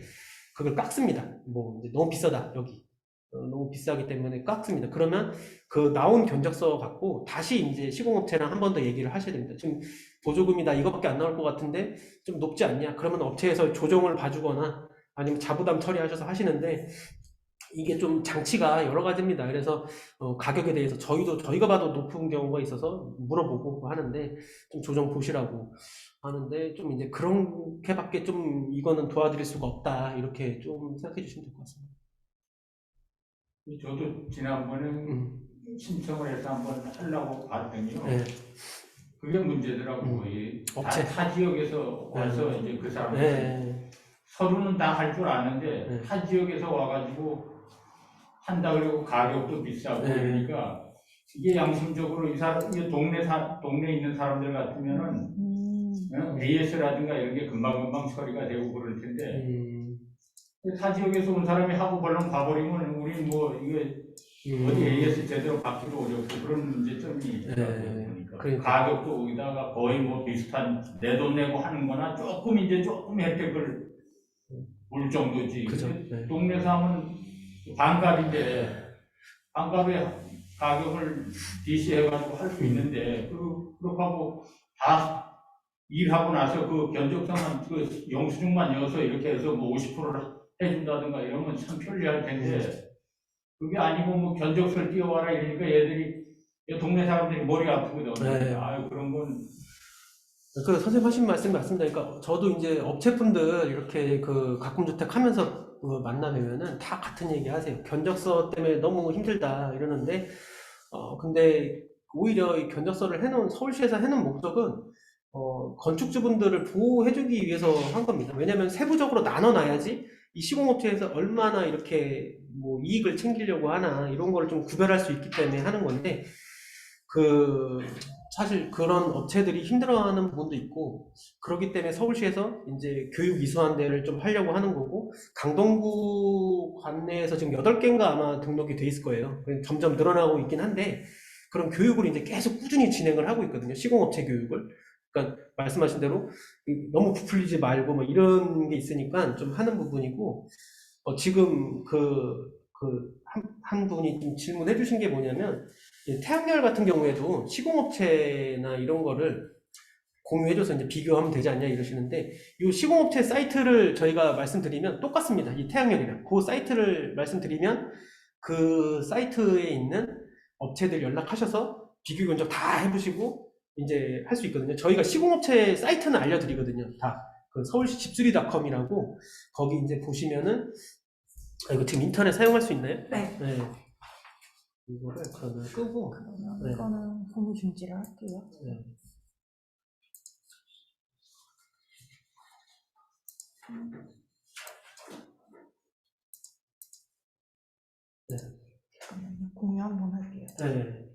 그걸 깎습니다. 뭐 이제 너무 비싸다 여기. 너무 비싸기 때문에 깎습니다. 그러면 그 나온 견적서 갖고 다시 이제 시공업체랑 한 번 더 얘기를 하셔야 됩니다. 지금 보조금이 나 이거밖에 안 나올 것 같은데 좀 높지 않냐? 그러면 업체에서 조정을 봐주거나 아니면 자부담 처리하셔서 하시는데, 이게 좀 장치가 여러 가지입니다. 그래서 가격에 대해서 저희가 봐도 높은 경우가 있어서 물어보고 하는데 좀 조정 보시라고 하는데, 좀 이제 그렇게밖에 좀 이거는 도와드릴 수가 없다 이렇게 좀 생각해 주시면 될 것 같습니다. 저도 지난번에 신청을 해서 한번 하려고 봤더니요. 네. 그게 문제더라고요. 이 업체. 타 지역에서 와서 이제 그 사람들 네. 서류는 다 할 줄 아는데 네. 타 지역에서 와가지고 한다 그러고 가격도 비싸고 네. 그러니까 이게 양심적으로 이 동네에 있는 사람들 같으면은 AS라든가 이런 게 금방금방 처리가 되고 그럴 텐데 타 지역에서 온 사람이 하고 벌렁 가버리면 우리 뭐 이게 어디 AS 제대로 받기도 어렵고 그런 문제점이 있더라고요. 네. 보니까 그러니까. 가격도 거기다가 거의 뭐 비슷한 내 돈 내고 하는 거나 조금 혜택을 볼 정도지. 그죠. 근데 네. 동네에서 하면 반값인데 반값에 가격을 DC해가지고 할 수 있는데 그렇게 하고 다 일하고 나서 그 견적서만 그 영수증만 넣어서 이렇게 해서 뭐 50%를 해준다든가 이러면 참 편리할 텐데 그게 아니고 뭐 견적서를 띄워와라 이러니까 얘들이 이 동네 사람들이 머리가 아프거든. 네. 아유 그런 건 그 선생님 하신 말씀이 맞습니다. 그러니까 저도 이제 업체분들 이렇게 그 가꿈주택 하면서 만나 뵈면은 다 같은 얘기 하세요. 견적서 때문에 너무 힘들다 이러는데, 근데 오히려 이 견적서를 해놓은, 서울시에서 해놓은 목적은, 건축주분들을 보호해주기 위해서 한 겁니다. 왜냐면 세부적으로 나눠놔야지 이 시공업체에서 얼마나 이렇게 뭐 이익을 챙기려고 하나 이런 걸 좀 구별할 수 있기 때문에 하는 건데, 그 사실 그런 업체들이 힘들어하는 부분도 있고, 그렇기 때문에 서울시에서 이제 교육 이수한 데를 좀 하려고 하는 거고, 강동구 관내에서 지금 8개인가 아마 등록이 돼 있을 거예요. 점점 늘어나고 있긴 한데, 그런 교육을 이제 계속 꾸준히 진행을 하고 있거든요. 시공업체 교육을. 그러니까 말씀하신 대로 너무 부풀리지 말고 뭐 이런 게 있으니까 좀 하는 부분이고, 지금 한 분이 좀 질문해 주신 게 뭐냐면, 태양열 같은 경우에도 시공업체나 이런 거를 공유해줘서 이제 비교하면 되지 않냐 이러시는데, 이 시공업체 사이트를 저희가 말씀드리면 똑같습니다. 이 태양열이랑 그 사이트를 말씀드리면 그 사이트에 있는 업체들 연락하셔서 비교 견적 다 해보시고 이제 할 수 있거든요. 저희가 시공업체 사이트는 알려드리거든요. 다 그 서울시 집수리닷컴이라고, 거기 이제 보시면은, 이거 지금 인터넷 사용할 수 있나요? 네. 네. 이거를 그러면 끄고, 그러면 네. 이거는 공유 중지를 할게요. 네. 네. 잠깐만요. 공유 한번 할게요. 네.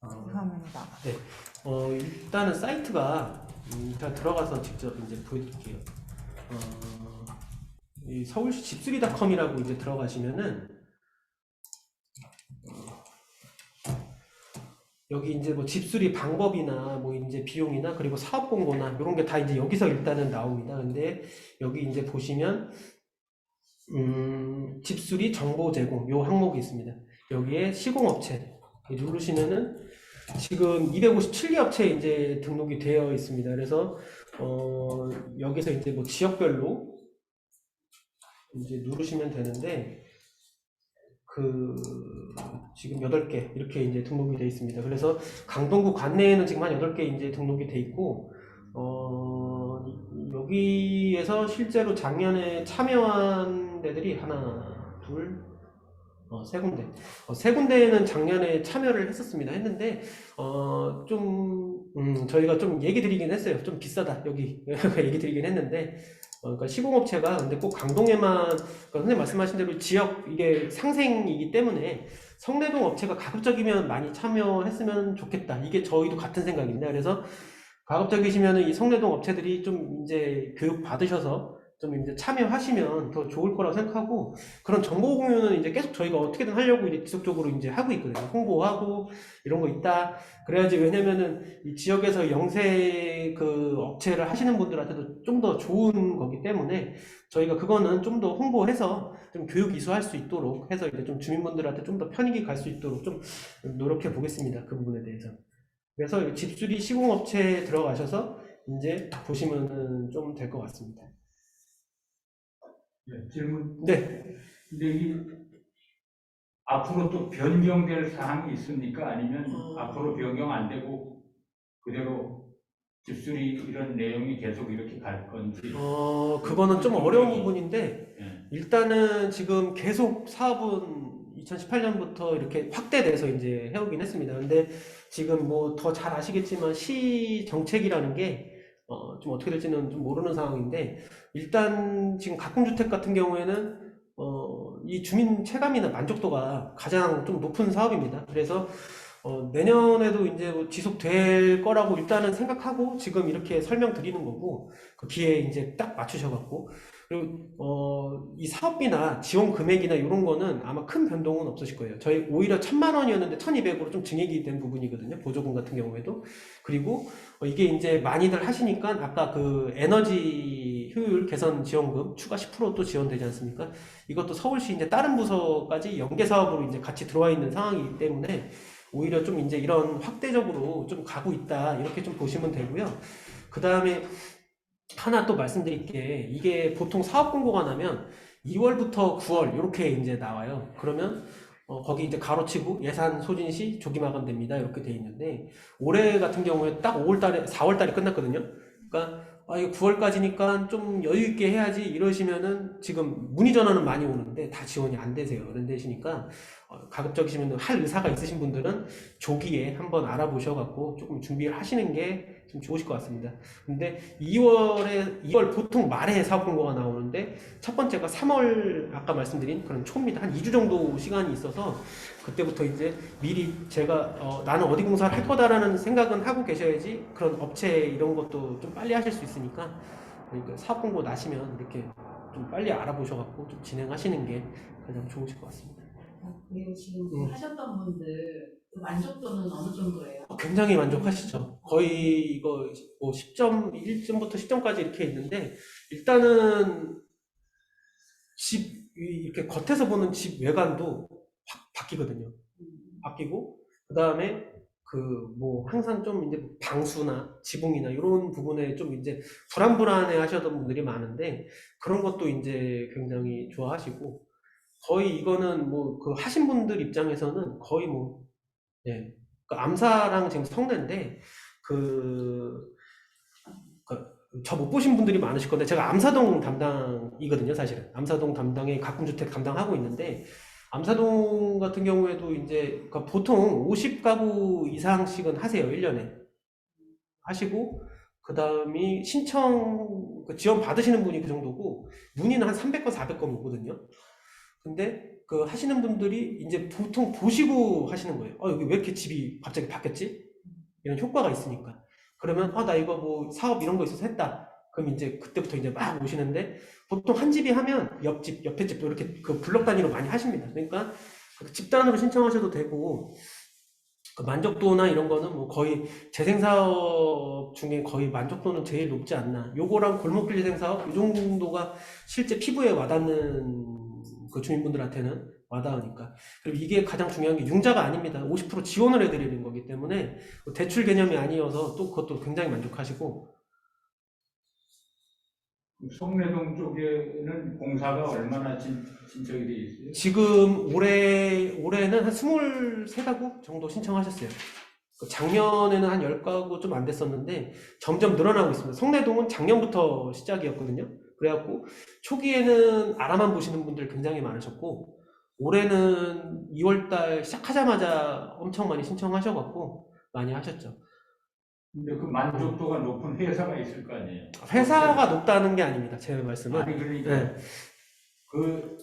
화면이 나가. 네. 일단은 사이트가, 제가 들어가서 직접 이제 보여드릴게요. 이 서울시 집수리닷컴이라고 이제 들어가시면은, 여기 이제 뭐 집수리 방법이나 뭐 이제 비용이나 그리고 사업 공고나 이런 게 다 이제 여기서 일단은 나옵니다. 근데 여기 이제 보시면, 집수리 정보 제공 요 항목이 있습니다. 여기에 시공업체 누르시면은 지금 257개 업체에 이제 등록이 되어 있습니다. 그래서 여기서 이제 뭐 지역별로 이제 누르시면 되는데, 지금 8개 이렇게 이제 등록이 되어 있습니다. 그래서 강동구 관내에는 지금 한 8개 이제 등록이 되어 있고, 여기에서 실제로 작년에 참여한 데들이 하나, 둘, 세 군데. 세 군데에는 작년에 참여를 했는데, 저희가 좀 얘기 드리긴 했어요. 좀 비싸다, 여기. 얘기 드리긴 했는데, 그러니까 시공업체가 근데 꼭 강동에만, 그러니까 선생님 말씀하신 대로 지역, 이게 상생이기 때문에 성내동 업체가 가급적이면 많이 참여했으면 좋겠다. 이게 저희도 같은 생각입니다. 그래서 가급적이시면 이 성내동 업체들이 좀 이제 교육 받으셔서 좀 이제 참여하시면 더 좋을 거라고 생각하고, 그런 정보 공유는 이제 계속 저희가 어떻게든 하려고 이제 지속적으로 이제 하고 있거든요. 홍보하고 이런 거 있다. 그래야지, 왜냐면은 이 지역에서 영세 그 업체를 하시는 분들한테도 좀 더 좋은 거기 때문에 저희가 그거는 좀 더 홍보해서 좀 교육 이수할 수 있도록 해서 이제 좀 주민분들한테 좀 더 편익이 갈 수 있도록 좀 노력해 보겠습니다. 그 부분에 대해서. 그래서 집수리 시공업체에 들어가셔서 이제 보시면은 좀 될 것 같습니다. 네, 질문. 네. 근데 이 앞으로 또 변경될 사항이 있습니까? 아니면 앞으로 변경 안 되고 그대로 집수리 이런 내용이 계속 이렇게 갈 건지? 그거는 좀 어려운 부분인데, 네. 일단은 지금 계속 사업은 2018년부터 이렇게 확대돼서 이제 해오긴 했습니다. 근데 지금 뭐 더 잘 아시겠지만 시 정책이라는 게 좀 어떻게 될지는 좀 모르는 상황인데, 일단 지금 가꿈주택 같은 경우에는 이 주민 체감이나 만족도가 가장 좀 높은 사업입니다. 그래서 내년에도 이제 뭐 지속될 거라고 일단은 생각하고 지금 이렇게 설명드리는 거고, 그 기회에 이제 딱 맞추셔갖고, 그리고 이 사업비나 지원 금액이나 이런 거는 아마 큰 변동은 없으실 거예요. 저희 오히려 1,000만 원이었는데 1,200으로 좀 증액이 된 부분이거든요. 보조금 같은 경우에도. 그리고 이게 이제 많이들 하시니까 아까 그 에너지 효율 개선 지원금 추가 10% 또 지원되지 않습니까? 이것도 서울시 이제 다른 부서까지 연계 사업으로 이제 같이 들어와 있는 상황이기 때문에 오히려 좀 이제 이런 확대적으로 좀 가고 있다, 이렇게 좀 보시면 되고요. 그 다음에 하나 또 말씀드릴 게 이게 보통 사업 공고가 나면 2월부터 9월 이렇게 이제 나와요. 그러면 거기 이제 가로치고 예산 소진 시 조기 마감됩니다. 이렇게 돼 있는데 올해 같은 경우에 딱 5월 달에 4월 달에 끝났거든요. 그러니까 이거 9월까지니까 좀 여유 있게 해야지 이러시면은 지금 문의 전화는 많이 오는데 다 지원이 안 되세요. 그런 데시니까 가급적이시면 할 의사가 있으신 분들은 조기에 한번 알아보셔갖고 조금 준비를 하시는 게 좀 좋으실 것 같습니다. 근데 2월 보통 말에 사업 공고가 나오는데 첫 번째가 3월 아까 말씀드린 그런 초입니다. 한 2주 정도 시간이 있어서 그때부터 이제 미리 제가 나는 어디 공사를 할 거다라는 생각은 하고 계셔야지 그런 업체 이런 것도 좀 빨리 하실 수 있으니까 그러니까 사업 공고 나시면 이렇게 좀 빨리 알아보셔갖고 좀 진행하시는 게 가장 좋으실 것 같습니다. 그리고 지금 하셨던 분들 그 만족도는 어느 정도예요? 굉장히 만족하시죠. 거의 이거 뭐 10점, 1점부터 10점까지 이렇게 있는데 일단은 집 이렇게 겉에서 보는 집 외관도 확 바뀌거든요. 바뀌고 그 다음에 그 뭐 항상 좀 이제 방수나 지붕이나 이런 부분에 좀 이제 불안불안해 하셨던 분들이 많은데 그런 것도 이제 굉장히 좋아하시고 거의 이거는 뭐 그 하신 분들 입장에서는 거의 뭐 예. 그 암사랑 지금 성내인데 저 못 보신 분들이 많으실 건데 제가 암사동 담당이거든요, 사실은. 암사동 담당에 가꿈주택 담당하고 있는데 암사동 같은 경우에도 이제 그러니까 보통 50가구 이상씩은 하세요, 1년에. 하시고 그다음이 신청 지원 받으시는 분이 그 정도고 문의는 한 300건, 400건 오거든요. 근데 그 하시는 분들이 이제 보통 보시고 하시는 거예요. 여기 왜 이렇게 집이 갑자기 바뀌었지? 이런 효과가 있으니까. 그러면 나 이거 뭐 사업 이런 거 있어서 했다. 그럼 이제 그때부터 이제 막 오시는데 보통 한 집이 하면 옆집, 옆에 집도 이렇게 그 블럭 단위로 많이 하십니다. 그러니까 그 집단으로 신청하셔도 되고 그 만족도나 이런 거는 뭐 거의 재생사업 중에 거의 만족도는 제일 높지 않나. 요거랑 골목길 재생사업 이 정도가 실제 피부에 와닿는 그 주민분들한테는 와닿으니까. 그리고 이게 가장 중요한 게 융자가 아닙니다. 50% 지원을 해드리는 거기 때문에 대출 개념이 아니어서 또 그것도 굉장히 만족하시고. 송내동 쪽에는 공사가 얼마나 진척이 돼 있어요? 지금 올해는 한 23가구 정도 신청하셨어요. 작년에는 한 10가구 좀 안 됐었는데 점점 늘어나고 있습니다. 송내동은 작년부터 시작이었거든요. 그래갖고 초기에는 알아만 보시는 분들 굉장히 많으셨고 올해는 2월달 시작하자마자 엄청 많이 신청하셔갖고 많이 하셨죠. 근데 그 만족도가 높은 회사가 있을 거 아니에요? 회사가 높다는 게 아닙니다. 제 말씀은. 아니 그러니까 네. 그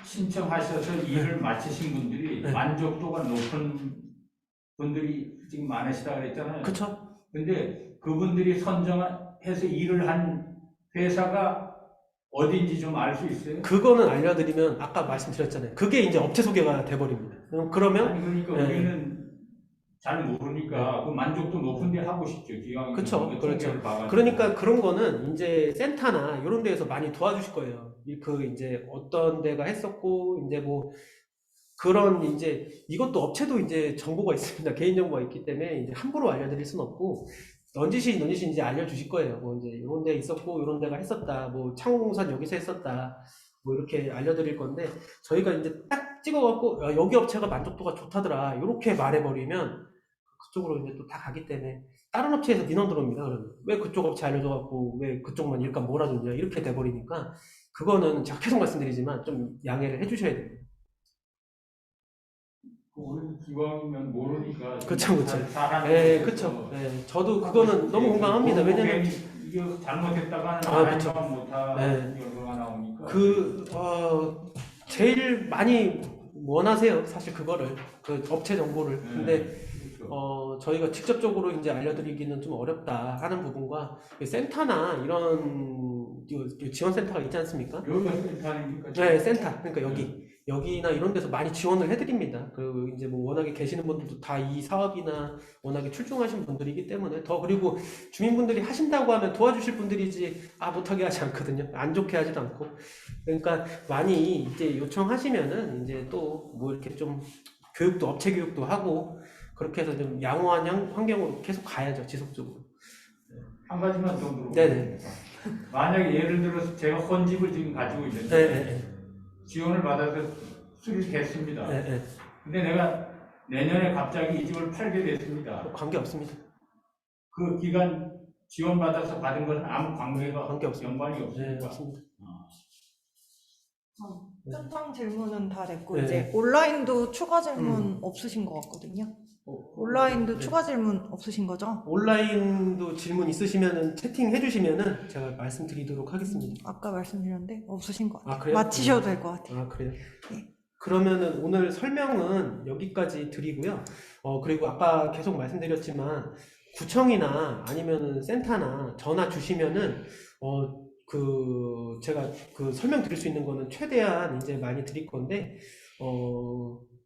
신청하셔서 일을 마치신 분들이 네. 만족도가 높은 분들이 지금 많으시다 그랬잖아요. 그쵸? 근데 그분들이 선정해서 일을 한 회사가 어딘지 좀 알 수 있어요? 그거는 알려드리면 아까 말씀드렸잖아요. 그게 이제 업체 소개가 돼버립니다. 그러면 아니 그러니까 네. 우리는 잘 모르니까 그 만족도 높은데 하고 싶죠. 기왕이면 그쵸, 그렇죠. 통계를 봐가지고. 그러니까 그런 거는 이제 센터나 이런 데에서 많이 도와주실 거예요. 그 이제 어떤 데가 했었고 이제 뭐 그런 이제 이것도 업체도 이제 정보가 있습니다. 개인 정보가 있기 때문에 이제 함부로 알려드릴 수는 없고 넌지시 이제 알려주실 거예요. 뭐 이제 이런 데 있었고 이런 데가 했었다. 뭐 창공산 여기서 했었다. 뭐 이렇게 알려드릴 건데 저희가 이제 딱 찍어갖고 여기 업체가 만족도가 좋다더라. 이렇게 말해버리면 그쪽으로 이제 또 다 가기 때문에 다른 업체에서 민원 들어옵니다. 그러면 왜 그쪽 업체 알려줘갖고 왜 그쪽만 일감 몰아줬냐 이렇게 돼버리니까 그거는 제가 계속 말씀드리지만 좀 양해를 해주셔야 돼요. 우리 기왕이면 모르니까. 그쵸, 그쵸. 사람이 네, 그쵸. 네, 저도 그거는 너무 공감합니다. 왜냐면 이게 잘못했다가는 그쵸. 못하는 결과가 나오니까. 제일 많이 원하세요. 사실 그거를 그 업체 정보를. 근데 그렇죠. 저희가 직접적으로 이제 알려드리기는 좀 어렵다 하는 부분과 센터나 이런 지원센터가 있지 않습니까? 여기가 센터입니까? 네, 센터. 그러니까 여기나 이런 데서 많이 지원을 해드립니다. 그리고 이제 뭐 워낙에 계시는 분들도 다 이 사업이나 워낙에 출중하신 분들이기 때문에 그리고 주민분들이 하신다고 하면 도와주실 분들이지 못하게 하지 않거든요. 안 좋게 하지도 않고. 그러니까 많이 이제 요청하시면은 이제 또 뭐 이렇게 좀 교육도 업체 교육도 하고 그렇게 해서 좀 양호한 환경으로 계속 가야죠, 지속적으로. 한 가지만 더 물어볼게요. 네네. 만약에 예를 들어서 제가 헌집을 지금 가지고 있는데 네네. 지원을 받아서 수리를 했습니다. 네네. 근데 내가 내년에 갑자기 이 집을 팔게 됐습니다. 관계 없습니다. 그 기간 지원받아서 받은 것은 아무 관계가 관계 없습니다. 연관이 네, 없으니까. 없습니다. 현장 질문은 다 됐고 네. 이제 온라인도 추가 질문 없으신 것 같거든요. 온라인도 네. 추가 질문 없으신 거죠? 온라인도 질문 있으시면은 채팅해 주시면은 제가 말씀드리도록 하겠습니다. 아까 말씀드렸는데 없으신 것 같아요. 아, 그래요? 마치셔도 될 것 같아요. 아, 그래요? 네. 그러면은 오늘 설명은 여기까지 드리고요. 그리고 아까 계속 말씀드렸지만 구청이나 아니면은 센터나 전화 주시면은 제가 그 설명 드릴 수 있는 거는 최대한 이제 많이 드릴 건데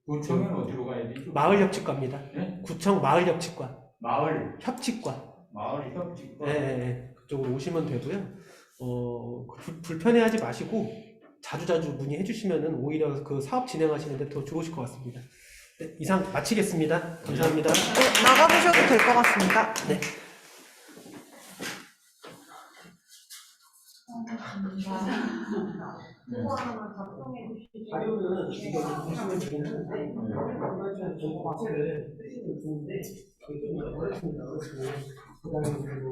구청은 어디로 가야 되죠? 마을 협치과입니다. 네? 구청 마을 협치과, 마을 협치과. 협치과. 네, 그쪽으로 오시면 되고요. 불편해하지 마시고 자주자주 문의해 주시면은 오히려 그 사업 진행하시는데 더 좋으실 것 같습니다. 네, 이상 마치겠습니다. 감사합니다. 네, 나가보셔도 될 것 같습니다. 네. 자료는 이거 보시면 되긴 하는데 좀 자체를 쓰시는 중인데 좀 어렵습니다.